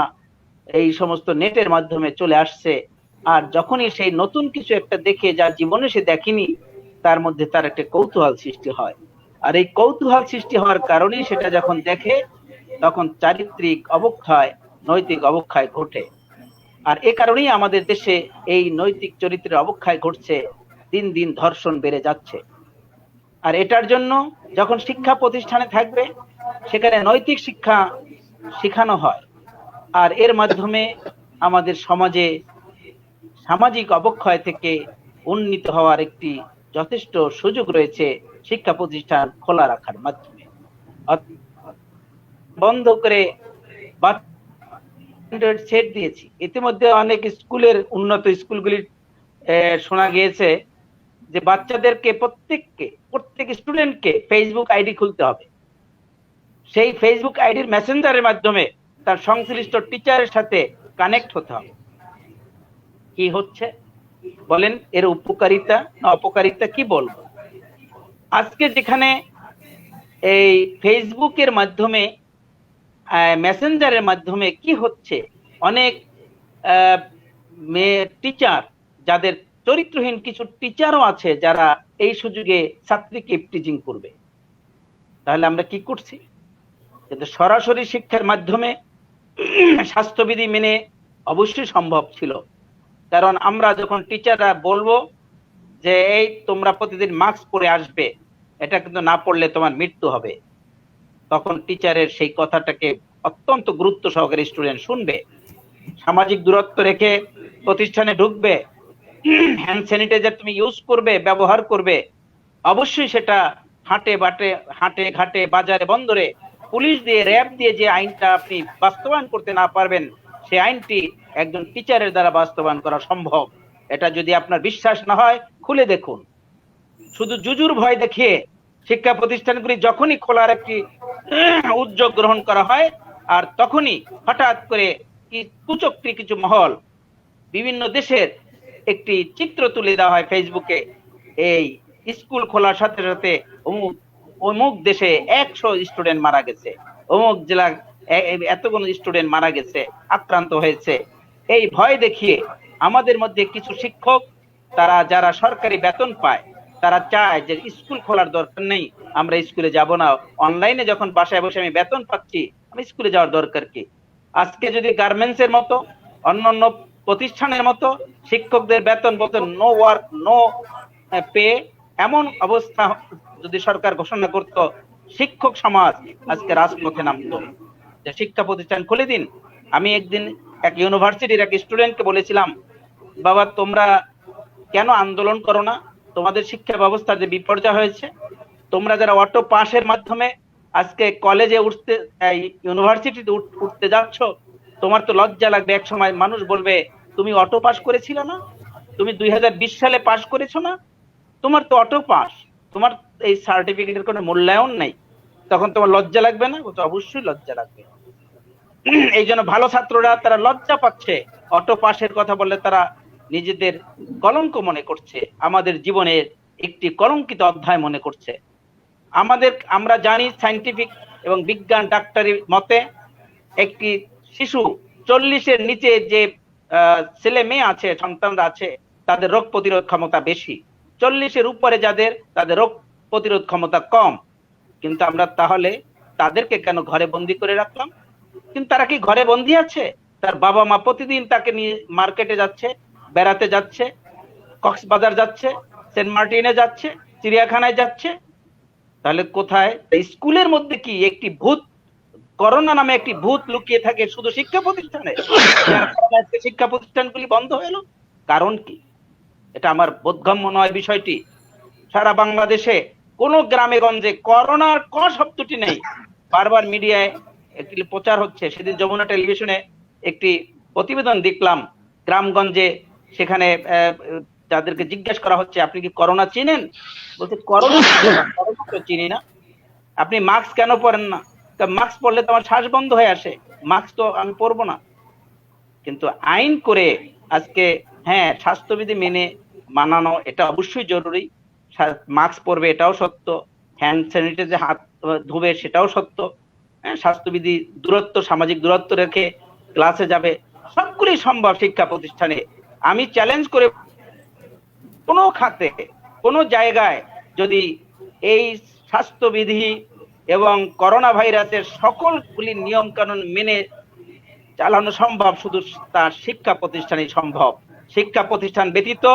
এই সমস্ত নেটের মাধ্যমে চলে আসছে। আর যখনই সেই নতুন কিছু একটা দেখে, যা জীবনে সে দেখেনি, তার মধ্যে তার একটা কৌতূহল সৃষ্টি হয়। আর এই কৌতূহল সৃষ্টি হওয়ার কারণেই সেটা যখন দেখে, তখন চারিত্রিক অবক্ষয়, নৈতিক অবক্ষয় ঘটে। আর এ কারণেই আমাদের দেশে এই নৈতিক চরিত্রের অবক্ষয় ঘটছে, দিন দিন ধর্ষণ বেড়ে যাচ্ছে। আর এটার জন্য যখন শিক্ষা প্রতিষ্ঠানে থাকবে, সেখানে নৈতিক শিক্ষা শেখানো হয়, আর এর মাধ্যমে আমাদের সমাজে সামাজিক অবক্ষয় থেকে উন্নীত হওয়ার একটি যথেষ্ট সুযোগ রয়েছে শিক্ষা প্রতিষ্ঠান খোলা রাখার মাধ্যমে। বন্ধ করে সেট দিয়েছি। ইতিমধ্যে অনেক স্কুলের, উন্নত স্কুলগুলির শোনা গিয়েছে যে বাচ্চাদেরকে প্রত্যেক স্টুডেন্টকে ফেসবুক আইডি খুলতে হবে। সেই ফেসবুক আইডির মেসেঞ্জারের মাধ্যমে তার সংশ্লিষ্ট টিচারের সাথে কানেক্ট হতে হবে। কি হচ্ছে বলেন? এর উপকারিতা না অপকারিতা কি বলবো? আজকে যেখানে এই ফেসবুকের মাধ্যমে, মেসেঞ্জারের মাধ্যমে কি হচ্ছে, অনেক মেয়ে টিচার, যাদের চরিত্রহীন কিছু টিচারও আছে, যারা এই সুযোগে ছাত্রীকে ইপটিজিং করবে। তাহলে আমরা কি করছি? কিন্তু সরাসরি শিক্ষার মাধ্যমে স্বাস্থ্যবিধি মেনে অবশ্যই সম্ভব ছিল। কারণ আমরা যখন টিচাররা বলবো যে এই তোমরা প্রতিদিন মাস্ক পরে আসবে, এটা কিন্তু না পড়লে তোমার মৃত্যু হবে, তখন টিচারের সেই কথাটাকে অত্যন্ত গুরুত্ব সহকারে স্টুডেন্ট শুনবে। সামাজিক দূরত্ব রেখে প্রতিষ্ঠানে ঢুকবে, হ্যান্ড স্যানিটাইজার তুমি ইউজ করবে, ব্যবহার করবে, অবশ্যই সেটা হাটে ঘাটে বাজারে বন্দরে পুলিশ দিয়ে র্যাব দিয়ে যে আইনটা আপনি বাস্তবায়ন করতে না পারবেন, সেই আইনটি একজন টিচারের দ্বারা বাস্তবায়ন করা সম্ভব। এটা যদি আপনার বিশ্বাস না হয় খুলে দেখুন। শুধু জুজুর ভয় দেখিয়ে শিক্ষা প্রতিষ্ঠানগুলি যখনই খোলার একটি উদ্যোগ গ্রহণ করা হয়, আর তখনই হঠাৎ করে কুচক্রী কিছু মহল বিভিন্ন দেশের একটি চিত্র তুলে দেওয়া হয় ফেসবুকে, এই স্কুল খোলার সাথে সাথে অমুক দেশে 100 স্টুডেন্ট মারা গেছে, অমুক জেলায় এতগুলো স্টুডেন্ট মারা গেছে, আক্রান্ত হয়েছে। এই ভয় দেখিয়ে আমাদের মধ্যে কিছু শিক্ষক, তারা যারা সরকারি বেতন পায়, তারা চায় যে স্কুল খোলার দরকার নেই, আমরা স্কুলে যাব না, অনলাইনে যখন বাসায় বসে আমি বেতন পাচ্ছি, আমি স্কুলে যাওয়ার দরকার কি? আজকে যদি গার্মেন্টস এর মতো অন্যান্য প্রতিষ্ঠানের মতো শিক্ষকদের বেতন বলতে নো ওয়ার্ক নো পে, এমন অবস্থা যদি সরকার ঘোষণা করত, শিক্ষক সমাজ আজকে রাজপথে নামতো যে শিক্ষা প্রতিষ্ঠান খুলে দিন। আমি একদিন এক ইউনিভার্সিটির এক স্টুডেন্টকে বলেছিলাম, বাবা তোমরা কেন আন্দোলন করো না? তোমাদের শিক্ষা ব্যবস্থার যে বিপর্যয় হয়েছে, তোমরা যারা অটো পাসের মাধ্যমে আজকে কলেজে উঠতে, ইউনিভার্সিটিতে উঠতে যাচ্ছ, তোমার তো লজ্জা লাগবে। এক সময় মানুষ বলবে তুমি অটো পাস করেছিল না, তুমি 2020 সালে পাস করেছো না, তোমার তো অটো পাস, তোমার এই সার্টিফিকেটের কোনো মূল্যায়ন নেই, তখন তোমার লজ্জা লাগবে না? অবশ্যই লজ্জা লাগবে। এই জন্য ভালো ছাত্ররা তারা লজ্জা পাচ্ছে, অটো পাসের কথা বললে তারা নিজেদের কলঙ্ক মনে করছে, আমাদের জীবনের একটি কলঙ্কিত অধ্যায় মনে করছে। আমরা জানি সায়েন্টিফিক এবং বিজ্ঞান ডাক্তারি মতে একটি শিশু 40-এর নিচে যে ছেলে মেয়ে আছে, সন্তানরা আছে, তাদের রোগ প্রতিরোধ ক্ষমতা বেশি, 40-এর উপরে যাদের, তাদের রোগ প্রতিরোধ ক্ষমতা কম। কিন্তু আমরা তাহলে তাদেরকে কেন ঘরে বন্দি করে রাখলাম? কিন্তু তারা কি ঘরে বন্দি আছে? তার বাবা মা প্রতিদিন তাকে নিয়ে মার্কেটে যাচ্ছে, বেড়াতে যাচ্ছে, কক্সবাজার যাচ্ছে, সেন্ট মার্টিনে যাচ্ছে, চিড়িয়াখানায় যাচ্ছে, তাহলে কোথায়? স্কুলের মধ্যে কি একটি ভূত, করোনা নামে একটি ভূত লুকিয়ে থাকে শুধু শিক্ষা প্রতিষ্ঠানে? শিক্ষা প্রতিষ্ঠানগুলি বন্ধ হলো, কারণ কি? এটা আমার বোধগম্য নয় বিষয়টি। সারা বাংলাদেশে কোন গ্রামে গঞ্জে করোনার ক শব্দটি নেই, বারবার মিডিয়ায় একটি প্রচার হচ্ছে। সেদিন যমুনা টেলিভিশনে একটি প্রতিবেদন দেখলাম, গ্রামগঞ্জে সেখানে যাদেরকে জিজ্ঞেস করা হচ্ছে আপনি কি করোনা চিনেন? বলছে করোনা তো চিনি না। আপনি মাস্ক কেন পরেন না? মাস্ক পরলে তো আমার শ্বাস বন্ধ হয়ে আসে, মাস্ক তো আমি পরবো না। কিন্তু আইন করে আজকে হ্যাঁ স্বাস্থ্যবিধি মেনে মানানো এটা অবশ্যই জরুরি, মাস্ক পরবে এটাও সত্য, হ্যান্ড স্যানিটাইজার হাত ধুবে সেটাও সত্য, স্বাস্থ্যবিধি দূরত্ব, সামাজিক দূরত্ব রেখে ক্লাসে যাবে, সবগুলি সম্ভব শিক্ষা প্রতিষ্ঠানে। আমি চ্যালেঞ্জ করে কোনো খাতে কোনো জায়গায় যদি এই স্বাস্থ্যবিধি এবং করোনা ভাইরাসের সকলগুলি নিয়ম কানুন মেনে চালানো সম্ভব, শুধু তার শিক্ষা প্রতিষ্ঠানই সম্ভব। শিক্ষা প্রতিষ্ঠান ব্যতীত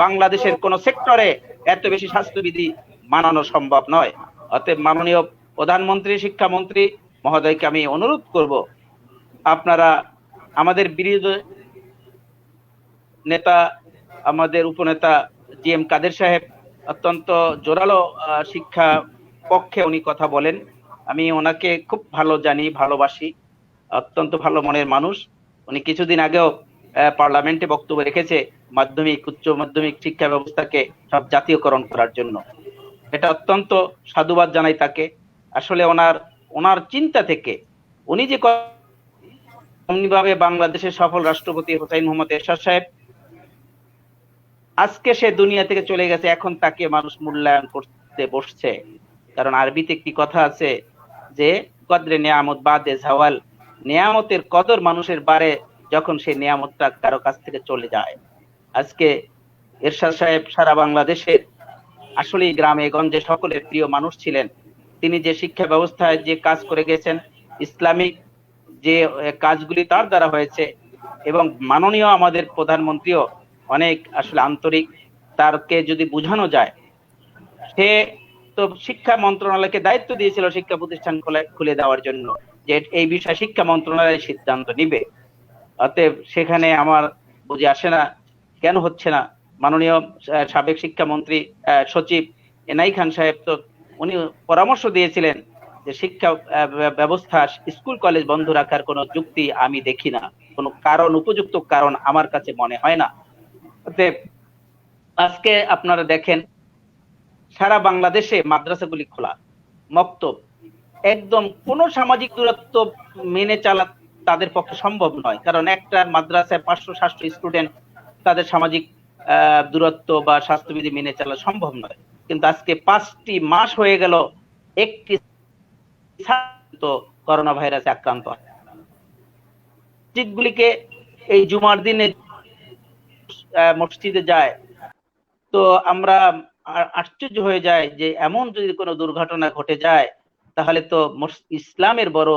বাংলাদেশের কোন সেক্টরে এত বেশি স্বাস্থ্যবিধি মানানো সম্ভব নয়। অতএব মাননীয় প্রধানমন্ত্রী, শিক্ষামন্ত্রী মহোদয়কে আমি অনুরোধ করব, আপনারা আমাদের বিরোধী নেতা, আমাদের উপনেতা জি.এম. কাদের সাহেব অত্যন্ত জোরালো শিক্ষা পক্ষে উনি কথা বলেন। আমি ওনাকে খুব ভালো জানি, ভালোবাসি, অত্যন্ত ভালো মনের মানুষ। উনি কিছুদিন আগেও পার্লামেন্টে বক্তব্য রেখেছে মাধ্যমিক, উচ্চ মাধ্যমিক শিক্ষা ব্যবস্থাকে সব জাতীয়করণ করার জন্য। এটা অত্যন্ত সাধুবাদ জানাই তাকে। আসলে ওনার চিন্তা থেকে উনি যে ভাবে বাংলাদেশের সফল রাষ্ট্রপতি হোসেন মোহাম্মদ এরশাদ সাহেব আজকে সে দুনিয়া থেকে চলে গেছে, এখন তাকে মানুষ মূল্যায়ন করতে বসছে। কারণ আরবিতে একটি কথা আছে যে কদরে নিয়ামত বাদে জাওয়াল, নিয়ামতের কদর মানুষের বাড়ে যখন সেই নিয়ামতটা কারো কাছ থেকে চলে যায়। আজকে এরশাদ সাহেব সারা বাংলাদেশের আসলে গ্রামে গঞ্জে সকলের প্রিয় মানুষ ছিলেন। তিনি যে শিক্ষা ব্যবস্থায় যে কাজ করে গেছেন, ইসলামিক যে কাজগুলি তার দ্বারা হয়েছে, এবং মাননীয় আমাদের প্রধানমন্ত্রীও অনেক আসলে আন্তরিক। তারকে যদি বোঝানো যায়, সে তো শিক্ষা মন্ত্রণালয়কে দায়িত্ব দিয়েছিল শিক্ষা প্রতিষ্ঠান খুলে দেওয়ার জন্য, যে এই বিষয়ে শিক্ষা মন্ত্রণালয় সিদ্ধান্ত নিবে। অতএব সেখানে আমার বুঝে আসে না কেন হচ্ছে না। মাননীয় সাবেক শিক্ষামন্ত্রী সচিব এনাই খান সাহেব তো উনি পরামর্শ দিয়েছিলেন যে শিক্ষা ব্যবস্থা স্কুল কলেজ বন্ধ রাখার কোনো যুক্তি আমি দেখি না, কোনো কারণ উপযুক্ত কারণ আমার কাছে মনে হয় না। অতএব আজকে আপনারা দেখেন সারা বাংলাদেশে মাদ্রাসাগুলি খোলা, মক্তব, একদম কোনো সামাজিক দূরত্ব মেনে চালা তাদের পক্ষে সম্ভব নয়, কারণ একটা মাদ্রাসায় 500-700 স্টুডেন্ট, তাদের সামাজিক দূরত্ব বা স্বাস্থ্যবিধি মেনে চলা সম্ভব নয়। কিন্তু আজকে 5টি মাস হয়ে গেল একটি তো করোনা ভাইরাসে আক্রান্ত হয়। মসজিদগুলিকে এই জুমার দিনে মসজিদে যায় তো আমরা আশ্চর্য হয়ে যায় যে এমন যদি কোনো দুর্ঘটনা ঘটে যায় তাহলে তো ইসলামের বড়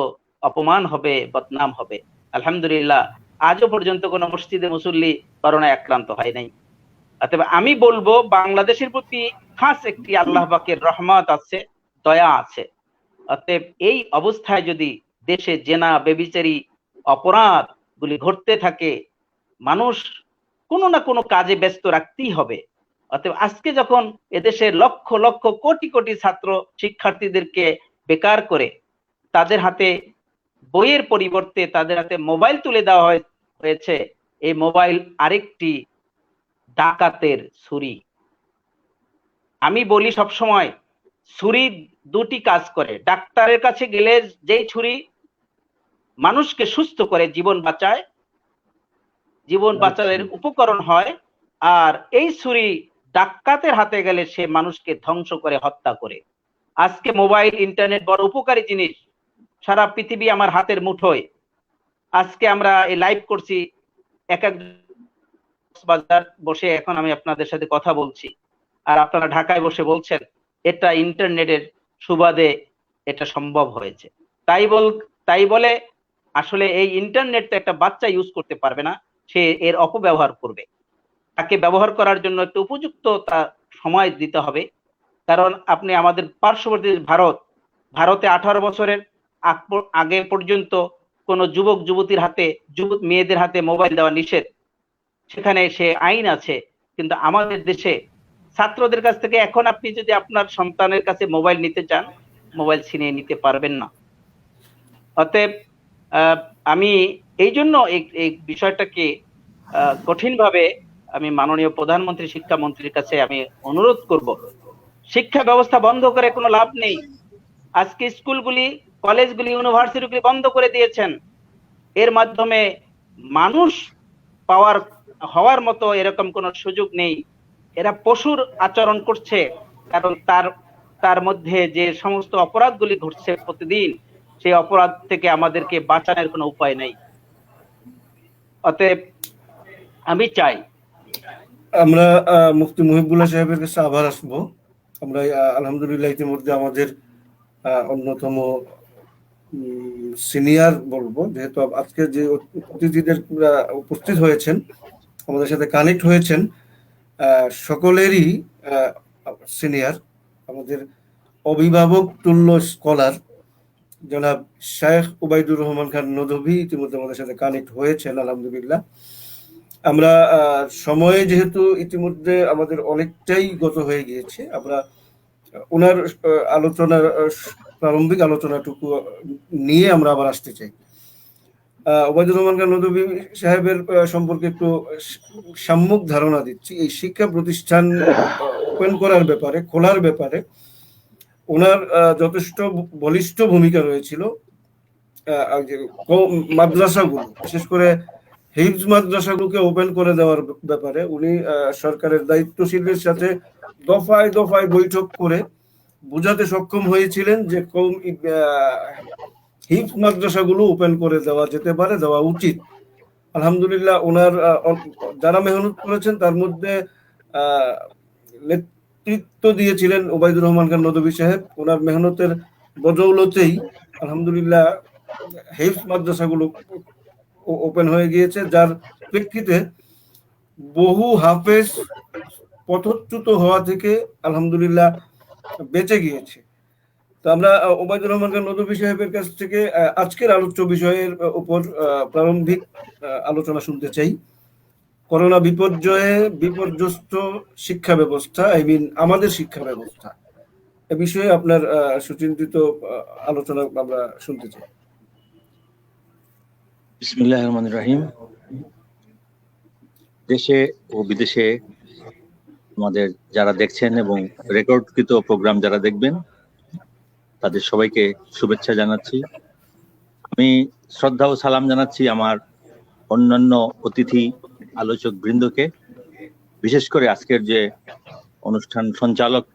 অপমান হবে, বদনাম হবে। আলহামদুলিল্লাহ আজও পর্যন্ত কোনো মসজিদে মুসল্লি করোনায় আক্রান্ত হয় নাই। অতএব আমি বলবো বাংলাদেশের প্রতি খাস একটি আল্লাহ পাকের রহমত আছে, দয়া আছে। অতএব এই অবস্থায় যদি দেশে জেনা বেবিচারি অপরাধ গুলি ঘটতে থাকে, মানুষ কোনো না কোনো কাজে ব্যস্ত রাখতেই হবে। অতএব আজকে যখন এদেশের লক্ষ লক্ষ কোটি কোটি ছাত্র শিক্ষার্থীদেরকে বেকার করে তাদের হাতে বইয়ের পরিবর্তে তাদের হাতে মোবাইল তুলে দেওয়া হয়েছে, এই মোবাইল আরেকটি ডাকাতের ছুরি। আমি বলি সব সময় ছুরি দুটি কাজ করে। ডাক্তারের কাছে গেলে যেই ছুরি মানুষকে সুস্থ করে, জীবন বাঁচায়, জীবন বাঁচানোর উপকরণ হয়, আর এই ছুরি ডাকাতের হাতে গেলে সে মানুষকে ধ্বংস করে, হত্যা করে। আজকে মোবাইল ইন্টারনেট বড় উপকারী জিনিস, সারা পৃথিবী আমার হাতের মুঠোয়। আজকে আমরা এই লাইভ করছি, এক বাজার বসে এখন আমি আপনাদের সাথে কথা বলছি, আর আপনারা ঢাকায় বসে বলছেন, এটা ইন্টারনেটের সুবাদে এটা সম্ভব হয়েছে। তাই বলে আসলে এই ইন্টারনেট তো একটা বাচ্চা ইউজ করতে পারবে না, সে এর অপব্যবহার করবে। তাকে ব্যবহার করার জন্য একটু উপযুক্ত সময় দিতে হবে। কারণ আপনি আমাদের পার্শ্ববর্তী ভারতে 18 বছরের আগে পর্যন্ত কোন যুবক যুবতীর হাতে, মেয়েদের হাতে মোবাইল দেওয়া নিষেধ, সেখানে সে আইন আছে। কিন্তু আমাদের দেশে ছাত্রদের কাছ থেকে এখন আপনি যদি আপনার সন্তানের কাছে মোবাইল নিতে চান, মোবাইল ছিনিয়ে নিতে পারবেন না। অতএব আমি এই জন্য এই বিষয়টাকে কঠিনভাবে আমি মাননীয় প্রধানমন্ত্রী, শিক্ষামন্ত্রীর কাছে আমি অনুরোধ করব, শিক্ষা ব্যবস্থা বন্ধ করে কোনো লাভ নেই। আজকে স্কুলগুলি, কলেজগুলি, ইউনিভার্সিটিগুলি বন্ধ করে দিয়েছেন। এর মাধ্যমে মানুষ হওয়ার মতো এরকম কোনো সুযোগ নেই। এরা পশুর আচরণ করছে, কারণ তার মধ্যে যে সমস্ত অপরাধগুলি ঘটছে প্রতিদিন, সেই অপরাধ থেকে আমাদেরকে বাঁচানোর কোনো উপায় নাই। অতএব আমি চাই, আমরা মুফতি মুহিবুল্লাহ সাহেবের কাছে আবার আসবো। আমরা আলহামদুলিল্লাহ ইতিমধ্যে আমাদের অন্যতম সিনিয়র বলবো, যেহেতু আজকে যে অতিথিদের উপস্থিত হয়েছেন, আমাদের সাথে কানেক্ট হয়েছেন, সকলেরই সিনিয়র, আমাদের অভিভাবক তুল্য স্কলার জনাব শেখ উবাইদুর রহমান খান নদভী ইতিমধ্যে আমাদের সাথে কানেক্ট হয়েছেন। আলহামদুলিল্লাহ আমরা সময়ে যেহেতু ইতিমধ্যে আমাদের অনেকটাই গত হয়ে গিয়েছে, আমরা ওনার আলোচনার প্রারম্ভিক আলোচনাটুকু নিয়ে আমরা আবার আসতে চাই। ওবায়দুর রহমান খান নদভী সাহেবের সম্পর্কে একটু সম্যক ধারণা দিচ্ছি। এই শিক্ষা প্রতিষ্ঠান ওপেন করার ব্যাপারে, খোলার ব্যাপারে ওনার যথেষ্ট বলিষ্ঠ ভূমিকা রয়েছিল। মাদ্রাসাগুলো, বিশেষ করে হিফজ মাদ্রাসাগুলোকে ওপেন করে দেওয়ার ব্যাপারে উনি সরকারের দায়িত্বশীলদের সাথে দফায় দফায় বৈঠক করে বোঝাতে সক্ষম হয়েছিলেন যে হিফজ মাদ্রাসাগুলো ওপেন করে দেওয়া যেতে পারে, দেওয়া উচিত। আলহামদুলিল্লাহ ওনার যারা মেহনত করেছেন তার মধ্যে নেতৃত্ব দিয়েছিলেন ওবায়দুর রহমান খান নদভী সাহেব। ওনার মেহনতের বদৌলতেই আলহামদুলিল্লাহ হিফজ মাদ্রাসাগুলো ওপেন হয়ে গিয়েছে, যার প্রেক্ষিতে বহু হাফেজ পথচ্যুত হওয়া থেকে আলহামদুলিল্লাহ বেঁচে গিয়েছে। তো আমরা ওবায়দুর রহমান খান নদভী সাহেবের কাছ থেকে আজকের আলোচ্য বিষয়ের উপর প্রারম্ভিক আলোচনা শুনতে চাই। করোনা বিপর্যয়ে বিপর্যস্ত শিক্ষা ব্যবস্থা, আমাদের শিক্ষা ব্যবস্থা, এ বিষয়ে আপনার সুচিন্তিত আলোচনা আমরা শুনতে চাই। বিসমিল্লাহির রহমানির রহিম। দেশে ও বিদেশে আমাদের যারা দেখছেন এবং রেকর্ডকৃত প্রোগ্রাম যারা দেখবেন, তাদের সবাইকে শুভেচ্ছা জানাচ্ছি। আমি শ্রদ্ধা ও সালাম জানাচ্ছি আমার অন্যান্য অতিথি আলোচক বৃন্দকে, বিশেষ করে আজকের যে অনুষ্ঠান সঞ্চালক,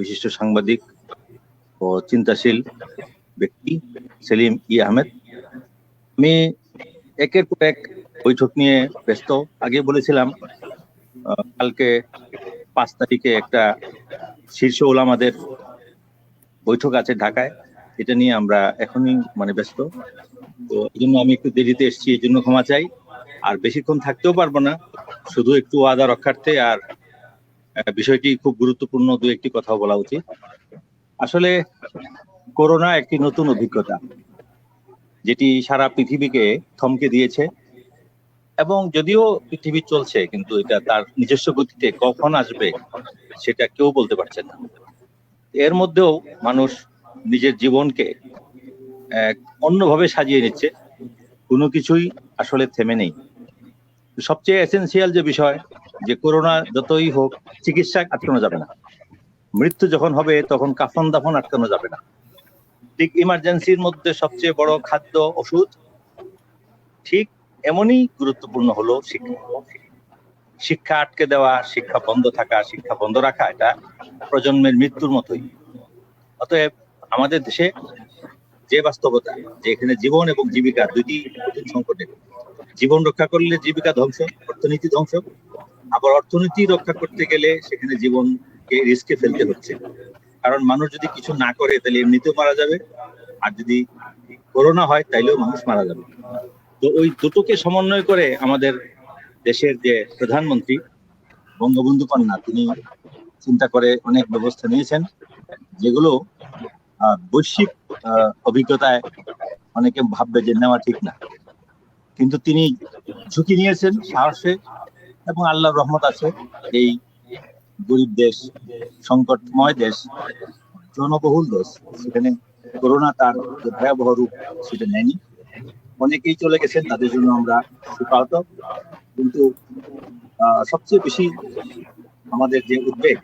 বিশিষ্ট সাংবাদিক ও চিন্তাশীল ব্যক্তি সেলিম আহমেদ। আমি একের পর এক বৈঠক নিয়ে ব্যস্ত। আগে বলেছিলাম কালকে 5 তারিখে একটা শীর্ষ ওলামাদের বৈঠক আছে ঢাকায়, এটা নিয়ে আমরা এখনই ব্যস্ত। তো এই জন্য আমি একটু দেরিতে এসেছি, এই জন্য ক্ষমা চাই। আর বেশিক্ষণ থাকতেও পারবো না, শুধু একটু ওয়াদা রক্ষার্থে। আর বিষয়টি খুব গুরুত্বপূর্ণ, 2-1টি কথা বলা উচিত। আসলে করোনা একটি নতুন অভিজ্ঞতা, যেটি সারা পৃথিবীকে থমকে দিয়েছে। এবং যদিও পৃথিবী চলছে, কিন্তু এটা তার নিজস্ব গতিতে কখন আসবে সেটা কেউ বলতে পারছে না। এর মধ্যেও মানুষ নিজের জীবনকে অন্যভাবে সাজিয়ে নিচ্ছে, কোনো কিছুই আসলে থেমে নেই। সবচেয়ে এসেন্সিয়াল যে বিষয়, যে করোনা যতই হোক চিকিৎসা আটকানো যাবে না, মৃত্যু যখন হবে তখন কাফন দাফন আটকানো যাবে না। ঠিক ইমার্জেন্সির মধ্যে সবচেয়ে বড় খাদ্য ওষুধ, ঠিক এমনই গুরুত্বপূর্ণ হলো শিক্ষা। শিক্ষা আটকে দেওয়া, শিক্ষা বন্ধ থাকা, শিক্ষা বন্ধ রাখা, এটা প্রজন্মের মৃত্যুর মতোই। অতএব আমাদের দেশে যে বাস্তবতা, যে এখানে জীবন এবং জীবিকা দুইটি কঠিন সংকটে, জীবন রক্ষা করলে জীবিকা ধ্বংস, অর্থনীতি ধ্বংস। আবার অর্থনীতি রক্ষা করতে গেলে সেখানে জীবনকে রিস্কে ফেলতে হচ্ছে, কারণ মানুষ যদি কিছু না করে তাহলে এমনিতেও মারা যাবে, আর যদি করোনা হয় তাইলেও মানুষ মারা যাবে। তো ওই দুটোকে সমন্বয় করে আমাদের দেশের যে প্রধানমন্ত্রী বঙ্গবন্ধু কন্যা, তিনি চিন্তা করে অনেক ব্যবস্থা নিয়েছেন, যেগুলো বৈশ্বিক অভিজ্ঞতায় অনেকে ভাববে যে নেওয়া ঠিক না, কিন্তু তিনি ঝুঁকি নিয়েছেন সাহসে, এবং আল্লাহর রহমত আছে। এই গরিব দেশ, সংকটময় দেশ, জনবহুল দেশ, সেখানে করোনা তার যে ভয়াবহ রূপ সেটা নেয়নি। অনেকেই চলে গেছেন, তাদের জন্য আমরা সুখাহত। কিন্তু সবচেয়ে বেশি আমাদের যে উদ্বেগ,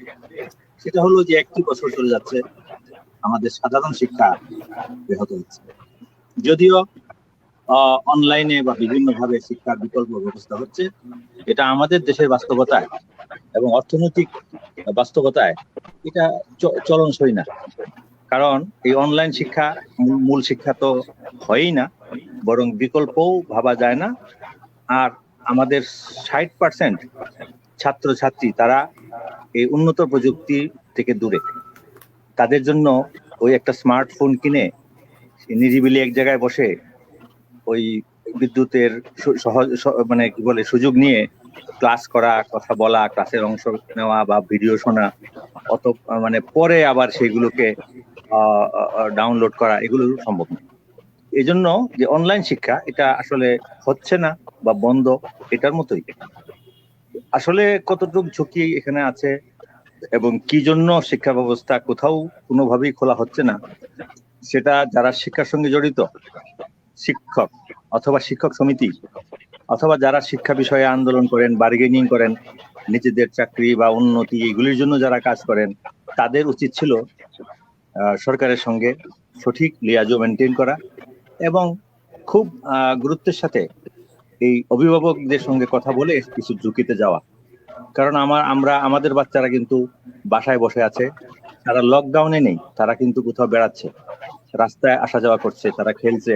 সেটা হলো যে 1টি বছর চলে যাচ্ছে, আমাদের সাধারণ শিক্ষা ব্যাহত হচ্ছে। যদিও অনলাইনে বা বিভিন্ন ভাবে শিক্ষার বিকল্প ব্যবস্থা হচ্ছে, এটা আমাদের দেশের বাস্তবতায় এবং অর্থনৈতিক বাস্তবতায় এটা চলনসই না। কারণ এই অনলাইন শিক্ষা মূল শিক্ষা তো হয়ই না, বরং বিকল্পও ভাবা যায় না। আর আমাদের 60% ছাত্রছাত্রী তারা এই উন্নত প্রযুক্তি থেকে দূরে। তাদের জন্য ওই একটা স্মার্টফোন কিনে নিরিবিলি এক জায়গায় বসে ওই বিদ্যুতের সুযোগ নিয়ে ক্লাস করা, কথা বলা, ক্লাসের অংশ নেওয়া বা ভিডিও শোনা, পরে আবার সেগুলোকে ডাউনলোড করা, এগুলো সম্ভব না। এই জন্য যে অনলাইন শিক্ষা, এটা আসলে হচ্ছে না বা বন্ধ, এটার মতোই। আসলে কতটুকু ঝুঁকি এখানে আছে এবং কি জন্য শিক্ষা ব্যবস্থা কোথাও কোনোভাবেই খোলা হচ্ছে না, সেটা যারা শিক্ষার সঙ্গে জড়িত, শিক্ষক অথবা শিক্ষক সমিতি, অথবা যারা শিক্ষা বিষয়ে আন্দোলন করেন, বার্গেনিং করেন, নিজেদের চাকরি বা উন্নতি এগুলির জন্য যারা কাজ করেন, তাদের উচিত ছিল সরকারের সঙ্গে সঠিক লিয়াজো মেনটেন করা এবং খুব গুরুত্বের সাথে এই অভিভাবকদের সঙ্গে কথা বলে কিছু ঝুঁকিতে যাওয়া। কারণ আমাদের বাচ্চারা কিন্তু বাসায় বসে আছে, তারা লকডাউনে নেই, তারা কিন্তু কোথাও বেড়াচ্ছে, রাস্তায় আসা যাওয়া করছে, তারা খেলছে,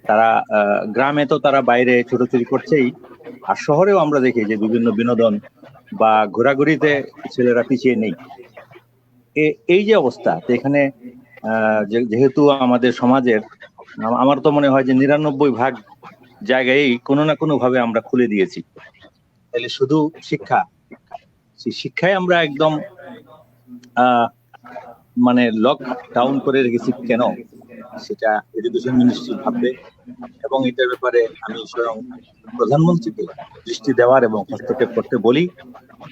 তারা গ্রামে তো তারা বাইরে ছোটাছুটি করছেই, আর শহরেও আমরা দেখি যে বিভিন্ন বিনোদন বা ঘোরাঘুরিতে ছেলেরা পিছিয়ে নেই। এই যে অবস্থা, এখানে যেহেতু আমাদের সমাজের, আমার তো মনে হয় যে 99% জায়গায় কোনো না কোনো ভাবে আমরা খুলে দিয়েছি। তাহলে শুধু শিক্ষায় আমরা একদম লকডাউন করে রেখেছি কেন, সেটা এডুকেশন মিনিস্ট্রি ভাববে। এবং এটার ব্যাপারে আমি স্বয়ং প্রধানমন্ত্রীকে দৃষ্টি দেওয়ার এবং হস্তক্ষেপ করতে বলি।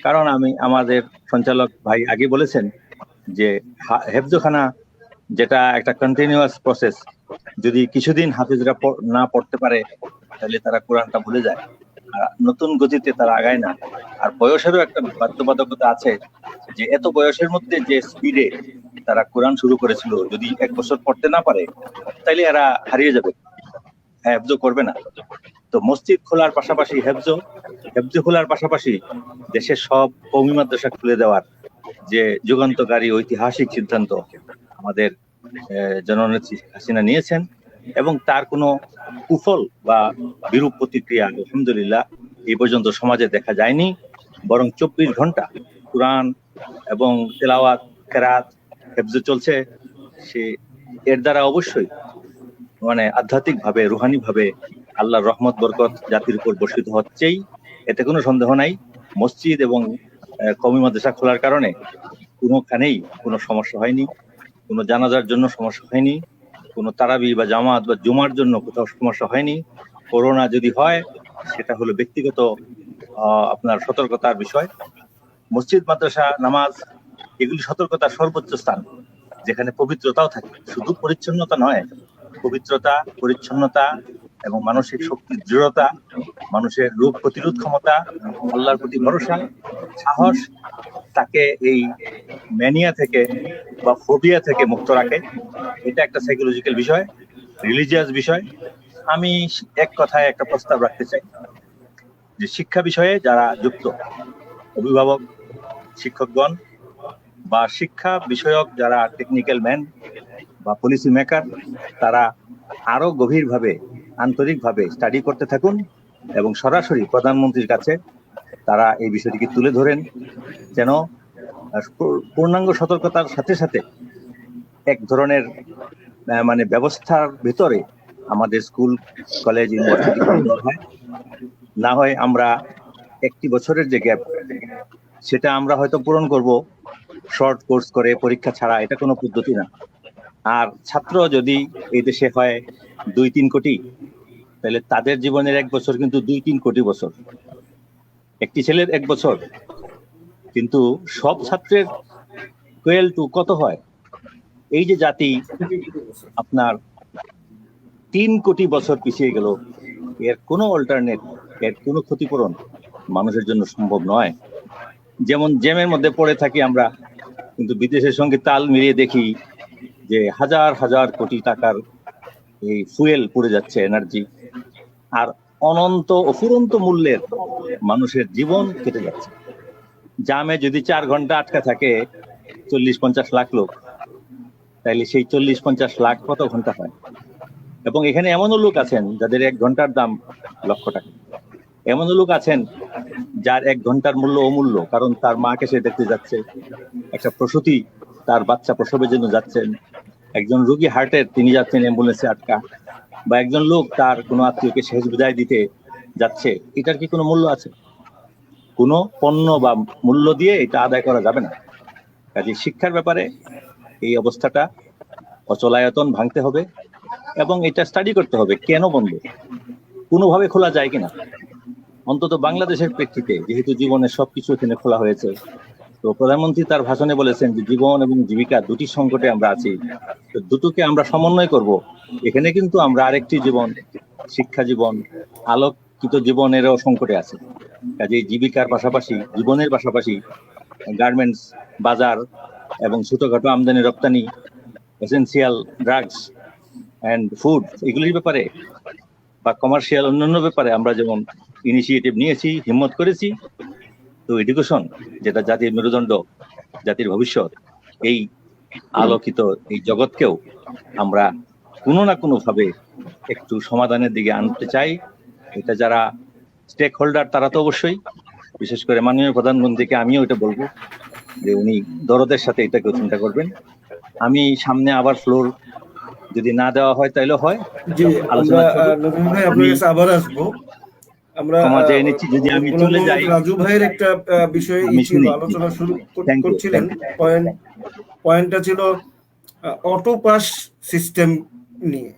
কারণ আমাদের সঞ্চালক ভাই আগে বলেছেন যে হেফজখানা যেটা একটা কন্টিনিউয়াস প্রসেস, যদি কিছুদিন হাফিজরা না পড়তে পারে তাহলে তারা কোরআনটা ভুলে যায়, আর নতুন গতিতে তারা আগায় না। আর বয়সেরও একটা বাধ্যবাধকতা আছে, যে এত বয়সের মধ্যে যে স্পিডে তারা কোরআন শুরু করেছিল, যদি 1 বছর পড়তে না পারে তাইলে এরা হারিয়ে যাবে, হেফজ করবে না। তো মসজিদ খোলার পাশাপাশি হেফজ খোলার পাশাপাশি দেশের সব কওমি মাদ্রাসা খুলে দেওয়ার যে যুগান্তকারী ঐতিহাসিক সিদ্ধান্ত আমাদের জননেত্রী হাসিনা নিয়েছেন, এবং তার কোনো কুফল বা বিরূপ প্রতিক্রিয়া আলহামদুলিল্লাহ এই পর্যন্ত সমাজে দেখা যায়নি। বরং 24 ঘন্টা কুরআন এবং তেলাওয়াত, কেরাত, হেফজ চলছে। এর দ্বারা অবশ্যই মানে আধ্যাত্মিক ভাবে, রুহানি ভাবে আল্লাহর রহমত বরকত জাতির উপর বর্ষিত হচ্ছেই, এতে কোনো সন্দেহ নাই। মসজিদ এবং কওমি মাদ্রাসা খোলার কারণে কোনোখানেই কোনো সমস্যা হয়নি, কোনো জানাজার জন্য সমস্যা হয়নি, কোনো তারাবি বা জামাত বা জুমার জন্য কোথাও সমস্যা হয়নি। করোনা যদি হয় সেটা হলো ব্যক্তিগত আপনার সতর্কতার বিষয়। মসজিদ, মাদ্রাসা, নামাজ এগুলি সতর্কতার সর্বোচ্চ স্থান, যেখানে পবিত্রতাও থাকে। শুধু পরিচ্ছন্নতা নয়, পবিত্রতা, পরিচ্ছন্নতা এবং মানসিক শক্তির দৃঢ়তা, মানুষের রোগ প্রতিরোধ ক্ষমতা, আল্লাহর প্রতি ভরসা, সাহস তাকে এই ম্যানিয়া থেকে বা ফোবিয়া থেকে মুক্ত রাখে। এটা একটা সাইকোলজিক্যাল বিষয়, রিলিজিয়াস বিষয়। আমি এক কথায় একটা প্রস্তাব রাখতে চাই যে শিক্ষা বিষয়ে যারা যুক্ত, অভিভাবক, শিক্ষকগণ বা শিক্ষা বিষয়ক যারা টেকনিক্যাল ম্যান বা পলিসি মেকার, তারা আরো গভীরভাবে, আন্তরিকভাবে স্টাডি করতে থাকুন এবং সরাসরি প্রধানমন্ত্রীর কাছে তারা এই বিষয়টিকে তুলে ধরেন, যেন পূর্ণাঙ্গ সতর্কতার সাথে সাথে এক ধরনের মানে ব্যবস্থার ভিতরে আমাদের স্কুল, কলেজ, ইউনিভার্সিটি হয়। না হয় আমরা একটি বছরের যে গ্যাপ, সেটা আমরা হয়তো পূরণ করব শর্ট কোর্স করে, পরীক্ষা ছাড়া। এটা কোনো পদ্ধতি না। আর ছাত্র যদি এই দেশে হয় 2-3 কোটি, তাহলে তাদের জীবনের 1 বছর কিন্তু 2-3 কোটি বছর। একটি ছেলের 1 বছর, কিন্তু সব ছাত্রের কোয়েল টু কত হয়? এই যে জাতি আপনার 3 কোটি বছর পিছিয়ে গেল, এর কোনো অল্টারনেট, এর কোনো ক্ষতিপূরণ মানুষের জন্য সম্ভব নয়। যেমন জ্যামের মধ্যে পড়ে থাকি আমরা, কিন্তু বিদেশের সঙ্গে তাল মিলিয়ে দেখি যে হাজার হাজার কোটি টাকার এই ফুয়েল পড়ে যাচ্ছে, এনার্জি, আর অনন্ত অফুরন্ত মূল্যের মানুষের জীবন কেটে যাচ্ছে। জামে যদি 4 ঘন্টা আটকা থাকে 40-50 লাখ লোক, তাইলে সেই 40-50 লাখ কত ঘন্টা হয়? এবং এখানে এমনও লোক আছেন যাদের 1 ঘন্টার দাম লক্ষ টাকা। এমনও লোক আছেন যার 1 ঘন্টার মূল্য অমূল্য, কারণ তার মাকে সে দেখতে যাচ্ছে, একটা প্রসূতি তার বাচ্চা প্রসবের জন্য যাচ্ছেন, একজন রোগী হার্টের, তিনি যাচ্ছেন অ্যাম্বুলেন্সে আটকা, বা একজন লোক তার কোনো আত্মীয়কে শেষ বিদায় দিতে যাচ্ছে। এটার কি কোনো মূল্য আছে? কোনো পণ্য বা মূল্য দিয়ে এটা আদায় করা যাবে না। কাজে শিক্ষার ব্যাপারে এই অবস্থাটা অচলায়তন ভাঙতে হবে এবং এটা স্টাডি করতে হবে, কেন বন্ধ, কোনোভাবে খোলা যায় কিনা। অন্তত বাংলাদেশের প্রেক্ষিতে, যেহেতু জীবনের সবকিছু এখানে খোলা হয়েছে, তো প্রধানমন্ত্রী তার ভাষণে বলেছেন যে জীবন এবং জীবিকা দুটি সংকটে আমরা আছি, তো দুটোকে আমরা সমন্বয় করব। এখানে কিন্তু আমরা আরেকটি জীবন, শিক্ষা জীবন, আলোকিত জীবনেরও সংকটে আছে। কাজে জীবিকার পাশাপাশি, জীবনের পাশাপাশি গার্মেন্টস, বাজার এবং ছোটখাটো আমদানি রপ্তানি, এসেন্সিয়াল ড্রাগস অ্যান্ড ফুড, এগুলির ব্যাপারে বা কমার্শিয়াল অন্যান্য ব্যাপারে আমরা যেমন ইনিশিয়েটিভ নিয়েছি, হিম্মত করেছি, তো এডুকেশন যেটা জাতির মেরুদণ্ড, জাতির ভবিষ্যৎ, এই আলোকিত এই জগৎকেও আমরা কোনো না কোনো ভাবে একটু সমাধানের দিকে আনতে চাই। এটা যারা স্টেক হোল্ডার তারা তো অবশ্যই, বিশেষ করে মাননীয় প্রধানমন্ত্রীকে আমিও এটা বলবো যে উনি দরদের সাথে এটাকে চিন্তা করবেন। আমি সামনে আবার ফ্লোর যদি না দেওয়া হয় তাইলে হয়, জি, আলোচনা আমরা নবীন ভাই আপনার কাছে আবার আসবো। আমরা ক্ষমা চেয়ে নিচ্ছি যদি আমি চলে যাই। রাজু ভাইয়ের একটা বিষয়ে আলোচনা শুরু করছিলেন। পয়েন্টটা ছিল অটো পাস সিস্টেম নিয়ে।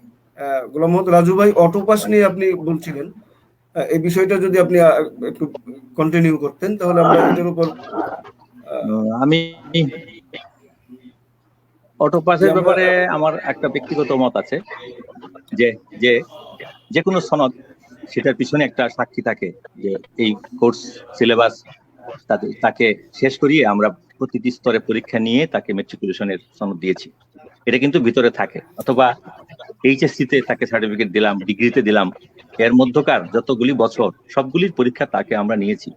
গোলাম মোহাম্মদ রাজু ভাই অটো পাস নিয়ে আপনি বলছিলেন, এই বিষয়টা যদি আপনি একটু কন্টিনিউ করতেন তাহলে আমরা এটার উপর আমি অটোপাসের ব্যাপারে আমার একটা ব্যক্তিগত মত আছে যে যে যে কোনো সনদ সেটার পিছনে একটা সাক্ষী থাকে, যে এই কোর্স সিলেবাস তাকে শেষ করিয়ে আমরা প্রতিটি স্তরে পরীক্ষা নিয়ে তাকে ম্যাট্রিকুলেশনের সনদ দিয়েছি, এটা কিন্তু ভিতরে থাকে। অথবা এইচএসসি তে তাকে সার্টিফিকেট দিলাম, ডিগ্রিতে দিলাম, এর মধ্যকার যতগুলি বছর সবগুলির পরীক্ষা তাকে আমরা নিয়েছি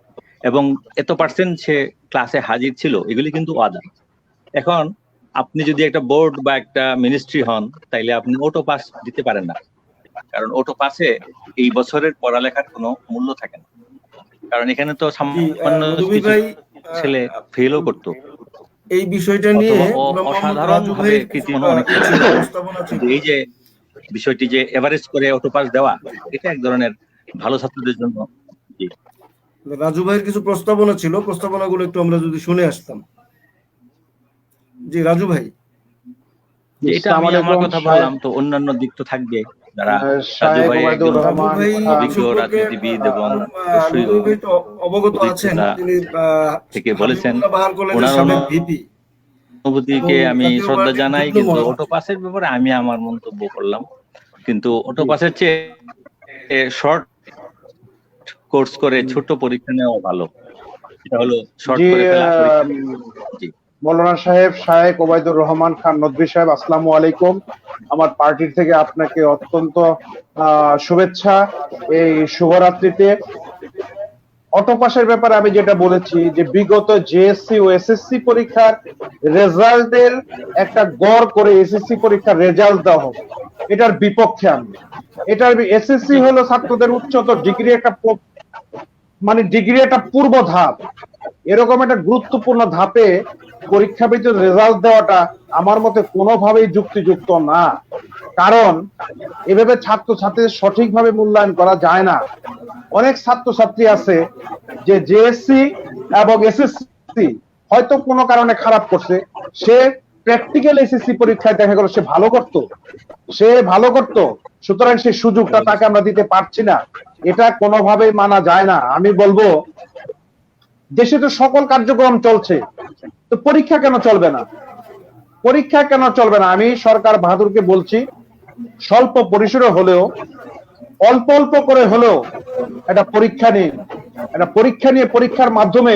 এবং এত পার্সেন্ট সে ক্লাসে হাজির ছিল, এগুলি কিন্তু ওয়াদা। এখন আপনি যদি একটা বোর্ড বা একটা মিনিস্ট্রি হন তাইলে আপনি অটো পাস দিতে পারেন না, কারণ অটো পাসে এই বছরের পড়ালেখার কোনো মূল্য থাকে না, কারণ এখানে তো সামান্য ছেলে ফেলও করতো। এই বিষয়টা নিয়ে অসাধারণ ভাবে এই যে বিষয়টি যে এভারেজ করে অটো পাস দেওয়া, এটা এক ধরনের ভালো ছাত্রদের জন্য। রাজু ভাইয়ের কিছু প্রস্তাবনা ছিল, প্রস্তাবনাগুলো একটু আমরা যদি শুনে আসতাম। জি রাজু ভাই। এটা আমি আমার কথা বললাম, তো অন্যান্য দিক তো থাকবে যারা অভিজ্ঞ রাজনীতিবিদ এবং অবগত আছেন, তিনি থেকে বলেছেন, অনুভূতিকে আমি শ্রদ্ধা জানাই, কিন্তু অটো পাসের ব্যাপারে আমি আমার মন্তব্য করলাম। কিন্তু অটো পাসের চেয়ে শর্ট কোর্স করে ছোট পরীক্ষা নেওয়া ভালো, এটা হলো শর্ট করে ফেলা। জি মৌলানা সাহেব, শায়েখ ওবায়দুর রহমান খান নদভী সাহেব, আসসালামু আলাইকুম। আমার পার্টির থেকে আপনাকে অত্যন্ত শুভেচ্ছা এই শুভরাত্রিতে। অটোপাসের ব্যাপারে আমি যেটা বলেছি যে বিগত জেএসসি ও এসএসসি পরীক্ষার রেজাল্টের একটা গড় করে এসএসসি পরীক্ষার রেজাল্ট দেওয়া হবে, এটার বিপক্ষে আমি। এটার এসএসসি হলো ছাত্রদের উচ্চতর ডিগ্রি, একটা মানে ডিগ্রি একটা পূর্ব ধাপ, এরকম একটা গুরুত্বপূর্ণ ধাপে পরীক্ষা ভিত্তিক রেজাল্ট দেওয়াটা আমার মতে কোনোভাবেই যুক্তিযুক্ত না। কারণ এভাবে ছাত্রছাত্রীদের সঠিকভাবে মূল্যায়ন করা যায় না। অনেক ছাত্রছাত্রী আছে যে জেএসসি এবং এসএসসি হয়তো কোনো কারণে খারাপ করছে, সে প্র্যাকটিক্যাল এসএসসি পরীক্ষায় দেখা গেল সে ভালো করতো, সুতরাং সেই সুযোগটা তাকে আমরা দিতে পারছি না, এটা কোনোভাবেই মানা যায় না। আমি বলবো দেশে তো সকল কার্যক্রম চলছে, তো পরীক্ষা কেন চলবে না? পরীক্ষা কেন চলবে না? আমি সরকার বাহাদুরকে বলছি, স্বল্প পরিসরে হলেও অল্প অল্প করে হলেও একটা পরীক্ষা নিয়ে পরীক্ষার মাধ্যমে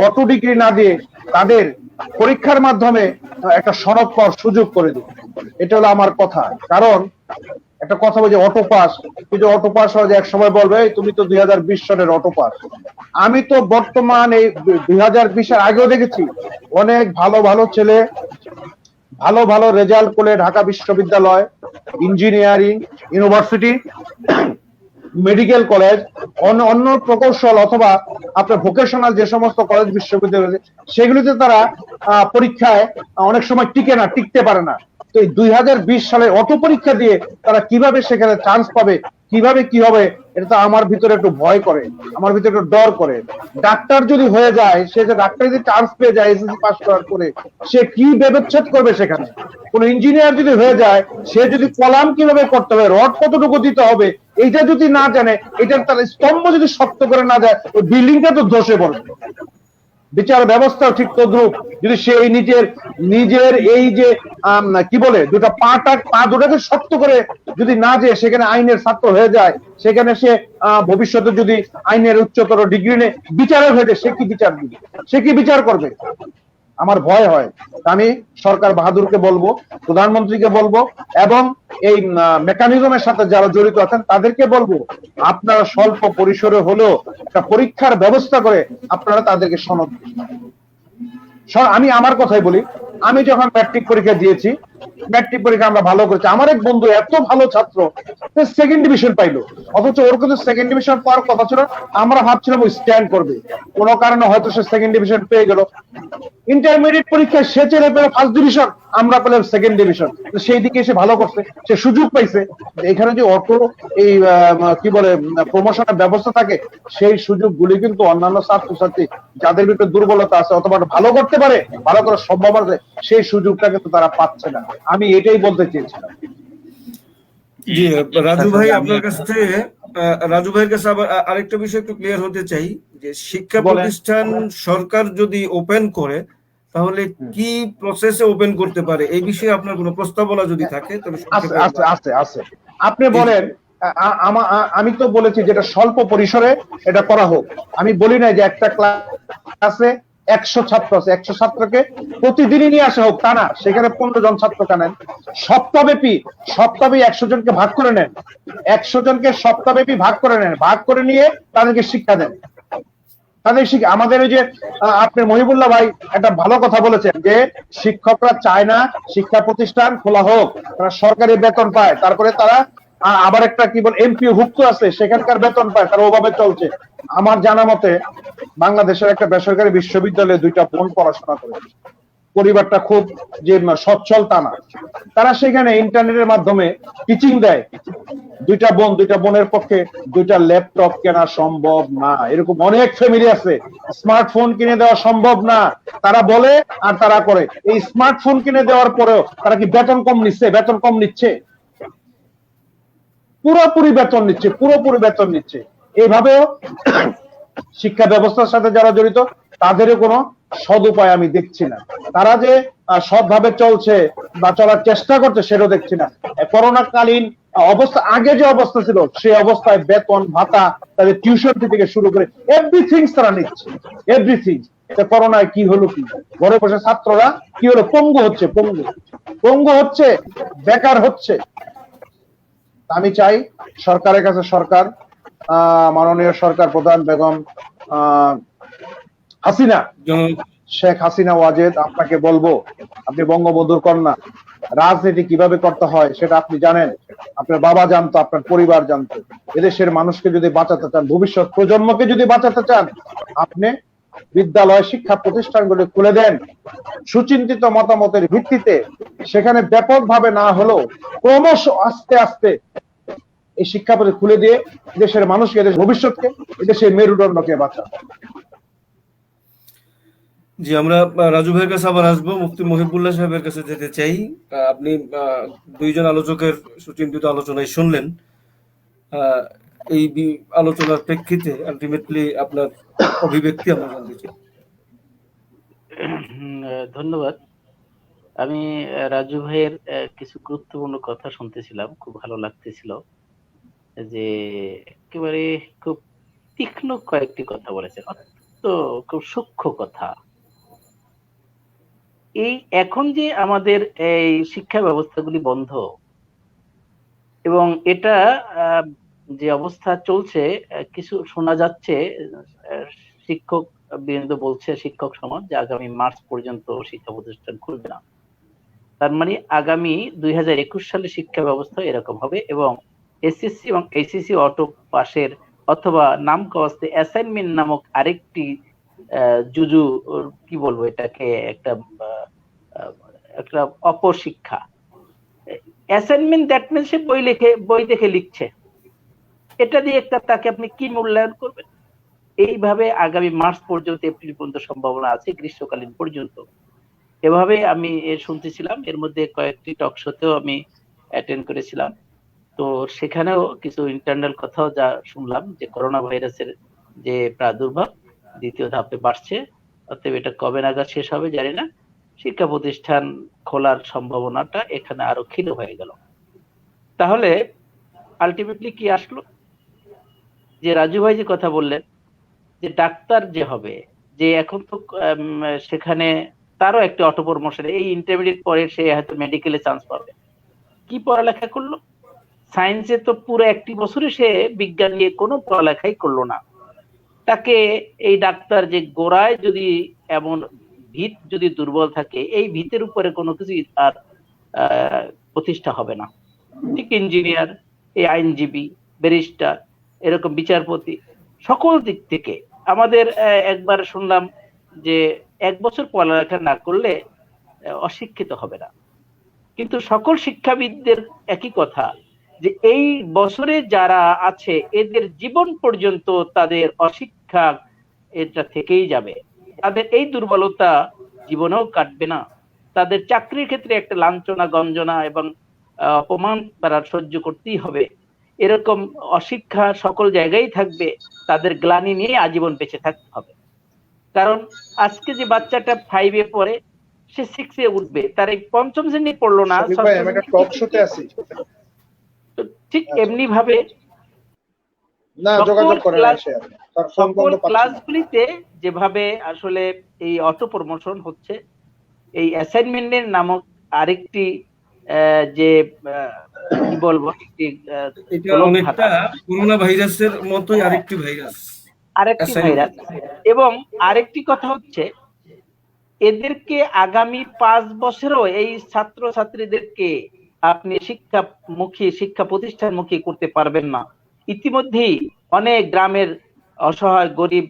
অটো ডিগ্রি না দিয়ে তাদের পরীক্ষার মাধ্যমে একটা সনদ পাওয়ার সুযোগ করে দিই, এটা হলো আমার কথা। কারণ একটা কথা বলছে অটো পাস, কিন্তু অটো পাস হয় যে এক সময় বলবে তুমি তো 2020 সনের অটো পাস। আমি তো বর্তমান এই 2020-এর আগেও দেখেছি অনেক ভালো ভালো ছেলে ভালো রেজাল্ট করে ঢাকা বিশ্ববিদ্যালয়, ইঞ্জিনিয়ারিং ইউনিভার্সিটি, মেডিকেল কলেজ, অন্য প্রকৌশল অথবা আপনার ভোকেশনাল যে সমস্ত কলেজ বিশ্ববিদ্যালয়, সেগুলিতে তারা পরীক্ষায় অনেক সময় টিকতে পারে না। তো এই 2020 সালে অটো পরীক্ষা দিয়ে তারা কিভাবে সেখানে চান্স পাবে, কিভাবে কি হবে, এটা তো আমার ভিতরে একটু ভয় করে, আমার ভিতরে একটু ডর করে। ডাক্তার যদি হয়ে যায়, সে যে ডাক্তার যদি চান্স পেয়ে যায় এসএসসি পাস করার পরে, সে কি ব্যবচ্ছেদ করবে সেখানে? কোন ইঞ্জিনিয়ার যদি হয়ে যায়, সে যদি কলাম কিভাবে করতে হবে, রড কতটুকু দিতে হবে, এইটা যদি না জানে, এটার তার স্তম্ভ যদি শক্ত করে না যায়, ওই বিল্ডিংটা তো ধসে পড়বে। বিচার ব্যবস্থাও ঠিক তদ্রুপ, যদি সে নিজের এই যে কি বলে দুটা পা দুটাকে শক্ত করে যদি না যে সেখানে আইনের ছাত্র হয়ে যায়, সেখানে সে ভবিষ্যতে যদি আইনের উচ্চতর ডিগ্রি নিয়ে বিচারক হয়ে যায়, সে কি বিচার করবে? আমার ভয় হয়। আমি সরকার বাহাদুরকে বলবো, প্রধানমন্ত্রীকে বলবো এবং এই মেকানিজমের সাথে যারা জড়িত আছেন তাদেরকে বলবো, আপনারা স্বল্প পরিসরে হলেও একটা পরীক্ষার ব্যবস্থা করে আপনারা তাদেরকে সনদ। আমি আমার কথাই বলি, আমি যখন ম্যাট্রিক পরীক্ষা দিয়েছি, ম্যাট্রিক পরীক্ষা আমরা ভালো করেছি, আমার এক বন্ধু এত ভালো ছাত্র, সেকেন্ড ডিভিশন পাইলো, অথচ ওর কিন্তু সেকেন্ড ডিভিশন পাওয়ার কথা ছিল। আমরা ভাবছিলাম ওই স্ট্যান্ড করবে, কোনো কারণে হয়তো সে সেকেন্ড ডিভিশন পেয়ে গেল। ইন্টারমিডিয়েট পরীক্ষায় সে ছেলে পেল ফার্স্ট ডিভিশন, আমরা পেলাম সেকেন্ড ডিভিশন। সেই দিকে সে ভালো করছে, সে সুযোগ পাইছে। এখানে যে অটো এই কি বলে প্রমোশনের ব্যবস্থা থাকে, সেই সুযোগগুলি কিন্তু অন্যান্য ছাত্রছাত্রী যাদের ভিতরে দুর্বলতা আছে অথবা ভালো করতে পারে, ভালো করার সম্ভাবনা আছে, সেই সুযোগটা কিন্তু তারা পাচ্ছে না। আমি এটাই বলতে চেয়েছিলাম। জি, রাজু ভাই আপনার কাছে রাজু ভাইয়ের কাছে আবার আরেকটা বিষয় একটু ক্লিয়ার হতে চাই যে শিক্ষা বলেন। প্রতিষ্ঠান সরকার যদি ওপেন করে তাহলে কি প্রসেসে ওপেন করতে পারে এই বিষয়ে আপনার কোনো প্রস্তাবনা যদি থাকে তাহলে আছে সংক্ষেপে আছে আছে আছে আপনি বলেন। আমি তো বলেছি যেটা স্বল্প পরিসরে এটা করা হোক। আমি বলি না যে একটা ক্লাসে 100 ছাত্র আছে, 100 ছাত্রকে প্রতিদিনই নিয়ে আসা হোক, তা না। সেখানে 15 জন ছাত্রকে নেন, সপ্তাহব্যাপী 100 জনকে ভাগ করে নেন, 100 জনকে সপ্তাহব্যাপী ভাগ করে নেন, ভাগ করে নিয়ে তাদেরকে শিক্ষা দেন। আমাদের ওই যে আপনি মহিবুল্লাহ ভাই একটা ভালো কথা বলেছেন যে শিক্ষকরা চায় না শিক্ষা প্রতিষ্ঠান খোলা হোক, তারা সরকারি বেতন পায়, তারপরে তারা আবার একটা কি বল এমপিও ভুক্ত আছে, সেখানকার বেতন পায়, তারা ওভাবে চলছে। আমার জানা মতে বাংলাদেশের একটা বেসরকারি বিশ্ববিদ্যালয়ে 2টা বোন পড়াশোনা করে, পরিবারটা খুব যে সচ্ছল তা না, তারা সেখানে ইন্টারনেটের মাধ্যমে টিচিং দেয়। 2টা বোনের পক্ষে 2টা ল্যাপটপ কেনা সম্ভব না, এরকম অনেক ফ্যামিলি আছে। স্মার্টফোন কিনে দেওয়া সম্ভব না, তারা বলে আর তারা করে। এই স্মার্টফোন কিনে দেওয়ার পরেও তারা কি বেতন কম নিচ্ছে? বেতন কম নিচ্ছে? পুরোপুরি বেতন নিচ্ছে, পুরোপুরি বেতন নিচ্ছে। এইভাবেও শিক্ষা ব্যবস্থার সাথে যারা জড়িত তাদেরও কোনো সদুপায় আমি দেখছি না। তারা যে সৎভাবে চলছে বা চলার চেষ্টা করছে সেটাও দেখছি না। করোনাকালীন অবস্থা, আগে যে অবস্থা ছিল সেই অবস্থায় বেতন ভাতা, তাদের টিউশন ফি থেকে শুরু করে এভরিথিং তারা নিচ্ছে, এভরিথিং। করোনায় কি হলো? কি ঘরে বসে ছাত্ররা কি হলো? পঙ্গু হচ্ছে, পঙ্গু হচ্ছে, বেকার হচ্ছে। আমি চাই সরকারের কাছে, সরকার মাননীয় সরকার প্রধান বেগম হাসিনা, শেখ হাসিনা ওয়াজেদ, আপনাকে বলবো, আপনি বঙ্গবন্ধুর কন্যা, রাজনীতি কিভাবে করতে হয় সেটা আপনি জানেন, আপনার বাবা জানতো, আপনার পরিবার জানতো। এদেশের মানুষকে যদি বাঁচাতে চান, ভবিষ্যৎ প্রজন্মকে যদি বাঁচাতে চান, আপনি বিদ্যালয় শিক্ষা প্রতিষ্ঠানগুলি খুলে দেন সুচিন্তিত মতামতের ভিত্তিতে। সেখানে ব্যাপকভাবে না হলেও ক্রমশ আস্তে আস্তে এই শিক্ষা প্রতিষ্ঠান খুলে দিয়ে দেশের মানুষকে, দেশের ভবিষ্যৎকে, দেশের মেরুদণ্ডকে বাঁচান। জি, আমরা রাজু ভাইয়ের কাছে আবার আসবো। মুফতি মহিবুল্লাহ সাহেবের কাছে যেতে চাই। আপনি 2জন আলোচকের সুচিন্তিত আলোচনায় শুনলেন। এই আলোচনার প্রেক্ষিতে আলটিমেটলি আপনার অভিব্যক্তি আমরা জানতে চাই। ধন্যবাদ। আমি রাজু ভাইয়ের কিছু গুরুত্বপূর্ণ কথা শুনতেছিলাম, খুব ভালো লাগতেছিল যে একেবারে খুব তীক্ষ্ণ কয়েকটি কথা বলেছেন, অত্যন্ত খুব সূক্ষ্ম কথা। এই এখন যে আমাদের এই শিক্ষা ব্যবস্থাগুলি বন্ধ এবং এটা যে অবস্থা চলছে, কিছু শোনা যাচ্ছে শিক্ষক বৃন্দ বলছে, শিক্ষক সমাজ, যে আগামী মার্চ পর্যন্ত শিক্ষা প্রতিষ্ঠান খুলবে না। তার মানে আগামী 2021 সালে শিক্ষা ব্যবস্থা এরকম হবে এবং এসএসসি এবং এইচএসসি অটো পাশের অথবা নাম কস্তে অ্যাসাইনমেন্ট নামক আরেকটি জুজু, কি বলবো এটাকে, একটা অপশিক্ষা। অ্যাসাইনমেন্ট দ্যাট মিনস সে বই দেখে লিখছে, এটা দিয়ে তাকে আপনি কি মূল্যায়ন করবেন? এইভাবে আগামী মার্চ পর্যন্ত, এপ্রিল পর্যন্ত সম্ভাবনা আছে, গ্রীষ্মকালীন পর্যন্ত। এভাবে আমি শুনতেছিলাম। এর মধ্যে কয়েকটি টক শোতেও আমি অ্যাটেন্ড করেছিলাম, তো সেখানেও কিছু ইন্টারনাল কথাও যা শুনলাম যে করোনা ভাইরাসের যে প্রাদুর্ভাব দ্বিতীয় ধাপে বাড়ছে, অতএব এটা কবে নাগাদ শেষ হবে জানি না। শিক্ষা প্রতিষ্ঠান খোলার সম্ভাবনাটা এখানে আরো ক্ষীণ হয়ে গেল। তাহলে আলটিমেটলি কি আসলো? যে রাজু ভাই যে কথা বললেন যে ডাক্তার যে হবে, যে এখন তো সেখানে তারও একটি অটো প্রমোশন, এই ইন্টারমিডিয়েট পরে সে হয়তো মেডিকেলে চান্স পাবে। কি পড়ালেখা করলো? সায়েন্সে তো পুরো 1 বছরে সে বিজ্ঞান নিয়ে কোনো পড়ালেখাই করলো না। তাকে এই ডাক্তার যে গোড়ায় যদি এমন ভিত যদি দুর্বল থাকে, এই ভিতের উপরে কোনো কিছু তার প্রতিষ্ঠা হবে না। ঠিক ইঞ্জিনিয়ার, এই আইনজীবী, ব্যারিস্টার, এরকম বিচারপতি, সকল দিক থেকে আমাদের একবার শুনলাম যে 1 বছর পড়ালেখা না করলে অশিক্ষিত হবে না। কিন্তু সকল শিক্ষাবিদদের একই কথা যে এই বছরে যারা আছে এদের জীবন পর্যন্ত তাদের অশিক্ষা এটা থেকেই যাবে, তাদের এই দুর্বলতা জীবনেও কাটবে না। তাদের চাকরির ক্ষেত্রে একটা লাঞ্ছনা গঞ্জনা এবং অপমান তারা সহ্য করতেই হবে, এরকম অশিক্ষা সকল জায়গায় থাকবে, তাদের গ্লানি নিয়ে আজীবন বেঁচে থাকতে হবে। কারণ আজকে যে বাচ্চাটা 5-এ পড়ে, সে 6-এ উঠবে, তার এই 5ম শ্রেণী পড়লো না, শফিক ভাই, আমি একটা টক শোতে আছি। ঠিক এমনি ভাবে না, যোগাযোগ করেন এসে আপনি। তার ফোন সকল বন্ধ পাচ্ছি না। ক্লাসগুলিতে যেভাবে আসলে এই অটো প্রমোশন হচ্ছে, এই অ্যাসাইনমেন্টের নামক আরেকটি যে কি বলবো, একটি এটা অনেকটা করোনা ভাইরাসের মতোই আরেকটি ভাইরাস, আরেকটি ভাইরাস। এবং আরেকটি কথা হচ্ছে, এদেরকে আগামী 5 বছরও এই ছাত্র ছাত্রীদেরকে আপনি শিক্ষা প্রতিষ্ঠানমুখী করতে পারবেন না। ইতিমধ্যেই অনেক গ্রামের অসহায় গরিব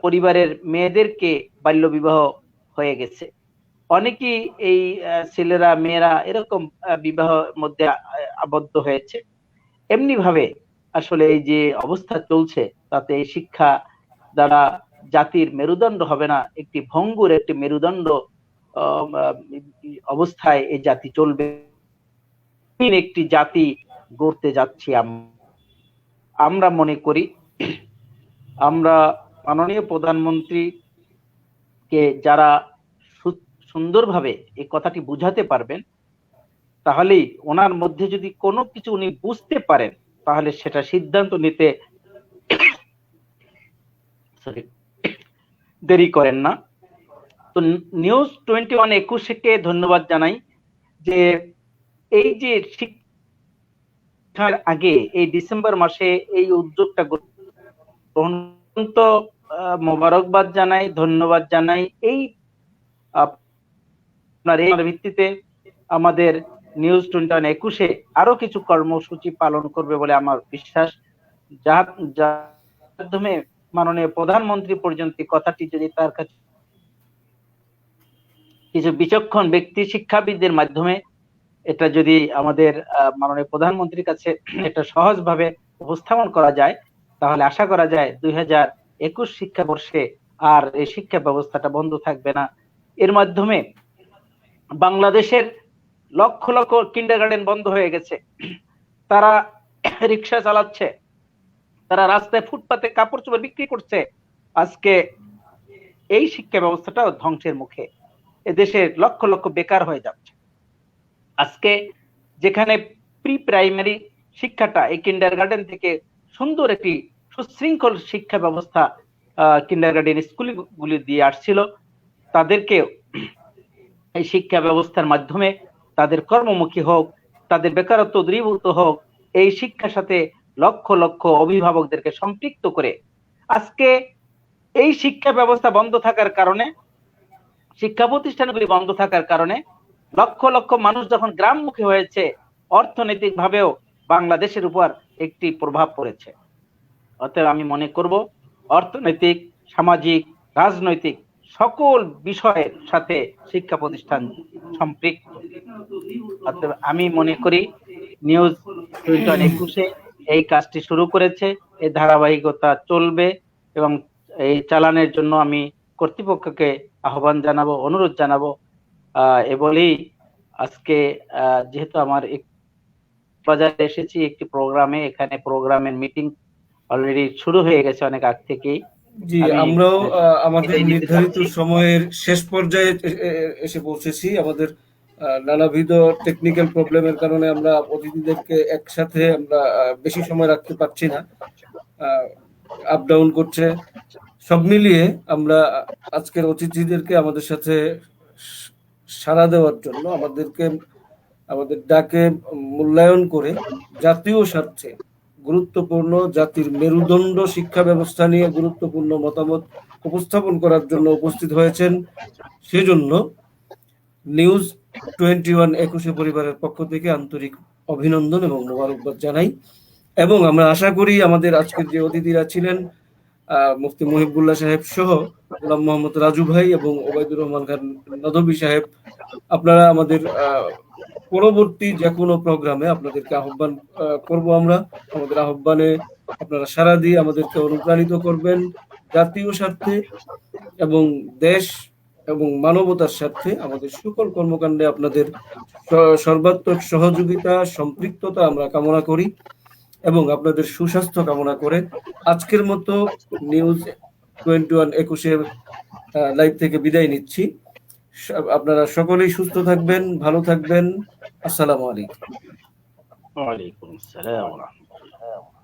পরিবারের মেয়েদেরকে বাল্য বিবাহ হয়ে গেছে। অনেকেই এই ছেলেরা মেয়েরা এরকম বিবাহের মধ্যে আবদ্ধ হয়েছে। এমনি ভাবে আসলে এই যে অবস্থা চলছে, তাতে এই শিক্ষা দ্বারা জাতির মেরুদণ্ড হবে না, একটি ভঙ্গুর একটি মেরুদণ্ড অবস্থায় এই জাতি চলবে। একটি জাতি গড়তে যাচ্ছি আমরা মনে করি। আমরা মাননীয় প্রধানমন্ত্রীকে যারা সুন্দরভাবে এই কথাটি বুঝাতে পারবেন, তাহলেই ওনার মধ্যে যদি কোনো কিছু উনি বুঝতে পারেন, তাহলে সেটা সিদ্ধান্ত নিতে দেরি করেন না। তো নিউজ 21-21-কে ধন্যবাদ জানাই যে এই যে শিক্ষার আগে এই ডিসেম্বর মাসে এই উদ্যোগটা গ্রহণ, তো মোবারকবাদ জানাই, ধন্যবাদ জানাই। এই আপনার এই ভিত্তিতে আমাদের নিউজ 21-21-এ আরো কিছু কর্মসূচি পালন করবে বলে আমার বিশ্বাস, যার মাধ্যমে মাননীয় প্রধানমন্ত্রী পর্যন্ত কথাটি যদি তার কাছে কিছু বিচক্ষণ ব্যক্তি শিক্ষাবিদদের মাধ্যমে এটা যদি আমাদের মাননীয় প্রধানমন্ত্রীর কাছে এটা সহজভাবে উপস্থাপন করা যায়, তাহলে আশা করা যায় 2021 শিক্ষাবর্ষে আর এই শিক্ষা ব্যবস্থাটা বন্ধ থাকবে না। এর মাধ্যমে বাংলাদেশের লক্ষ লক্ষ কিন্ডারগার্টেন বন্ধ হয়ে গেছে, তারা রিক্সা চালাচ্ছে, তারা রাস্তায় ফুটপাতে কাপড় চোপড় বিক্রি করছে। আজকে এই শিক্ষা ব্যবস্থাটাও ধ্বংসের মুখে, এদেশের লক্ষ লক্ষ বেকার হয়ে যাচ্ছে। আজকে যেখানে প্রি প্রাইমারি শিক্ষাটা এই কিন্ডারগার্টেন থেকে সুন্দর একটি সুশৃঙ্খল শিক্ষা ব্যবস্থা কিন্ডারগার্টেন স্কুলগুলি দিয়ে আসছিল, তাদেরকে এই শিক্ষা ব্যবস্থার মাধ্যমে তাদের কর্মমুখী হোক, তাদের বেকারত্ব দূরীভূত হোক, এই শিক্ষার সাথে লক্ষ লক্ষ অভিভাবকদেরকে সম্পৃক্ত করে আজকে এই শিক্ষা ব্যবস্থা বন্ধ থাকার কারণে, শিক্ষা প্রতিষ্ঠানগুলি বন্ধ থাকার কারণে লক্ষ লক্ষ মানুষ যখন গ্রামমুখী হয়েছে, অর্থনৈতিক ভাবেও বাংলাদেশের উপর একটি প্রভাব পড়েছে। অতএব আমি মনে করব অর্থনৈতিক, সামাজিক, রাজনৈতিক সকল বিষয়ের সাথে শিক্ষা প্রতিষ্ঠান সম্পৃক্ত। অতএব আমি মনে করি নিউজ 21-21 এই কাজটি শুরু করেছে, এই ধারাবাহিকতা চলবে এবং এই চালানোর জন্য আমি কর্তৃপক্ষকে আহ্বান জানাবো, অনুরোধ জানাবো। বলেই আজকে যেহেতু আমার বাজারে এসেছি একটি প্রোগ্রামে, এখানে প্রোগ্রামের মিটিং অলরেডি শুরু হয়ে গেছে অনেক আগ থেকেই। জি, আমরাও আমাদের নির্ধারিত সময়ের শেষ পর্যায়ে এসে পৌঁছেছি। আমাদের নানাবিধ টেকনিক্যাল প্রবলেমের কারণে আমরা অতিথিদেরকে একসাথে আমরা বেশি সময় রাখতে পারছি না, আপ ডাউন করছে। সব মিলিয়ে আমরা আজকের অতিথিদেরকে আমাদের সাথে সাড়া দেওয়ার জন্য, আমাদের ডাকে মূল্যায়ন করে জাতীয় স্বার্থে গুরুত্বপূর্ণ জাতির মেরুদণ্ড শিক্ষা ব্যবস্থা নিয়ে গুরুত্বপূর্ণ মতামত উপস্থাপন করার জন্য উপস্থিত হয়েছেন। সেজন্য নিউজ 21-21 পরিবারের পক্ষ থেকে আন্তরিক অভিনন্দন এবং মোবারকবাদ জানাই। এবং আমরা আশা করি আমাদের আজকের যে অতিথিরা ছিলেন, মুফতি মহিবুল্লাহ সাহেব সহ গোলাম মোহাম্মদ রাজু ভাই এবং ওবায়দুর রহমান খান নদভী সাহেব, আপনারা আমাদের পরবর্তী যে কোনো প্রোগ্রামে আপনাদেরকে আহ্বান করব। আমরা আমাদের আহ্বানে আপনারা সাড়া দিয়ে আমাদেরকে অনুপ্রাণিত করবেন জাতীয় স্বার্থে এবং দেশ এবং মানবতার স্বার্থে আমাদের সকল কর্মকাণ্ডে আপনাদের সর্বাত্মক সহযোগিতা সম্পৃক্ততা আমরা কামনা করি এবং আপনাদের সুস্বাস্থ্য কামনা করে আজকের মতো নিউজ 21 লাইভ থেকে বিদায় নিচ্ছি। আপনারা সকলেই সুস্থ থাকবেন, ভালো থাকবেন। আসসালামু আলাইকুম। ওয়ালাইকুম আসসালাম ওয়া রাহমাতুল্লাহ।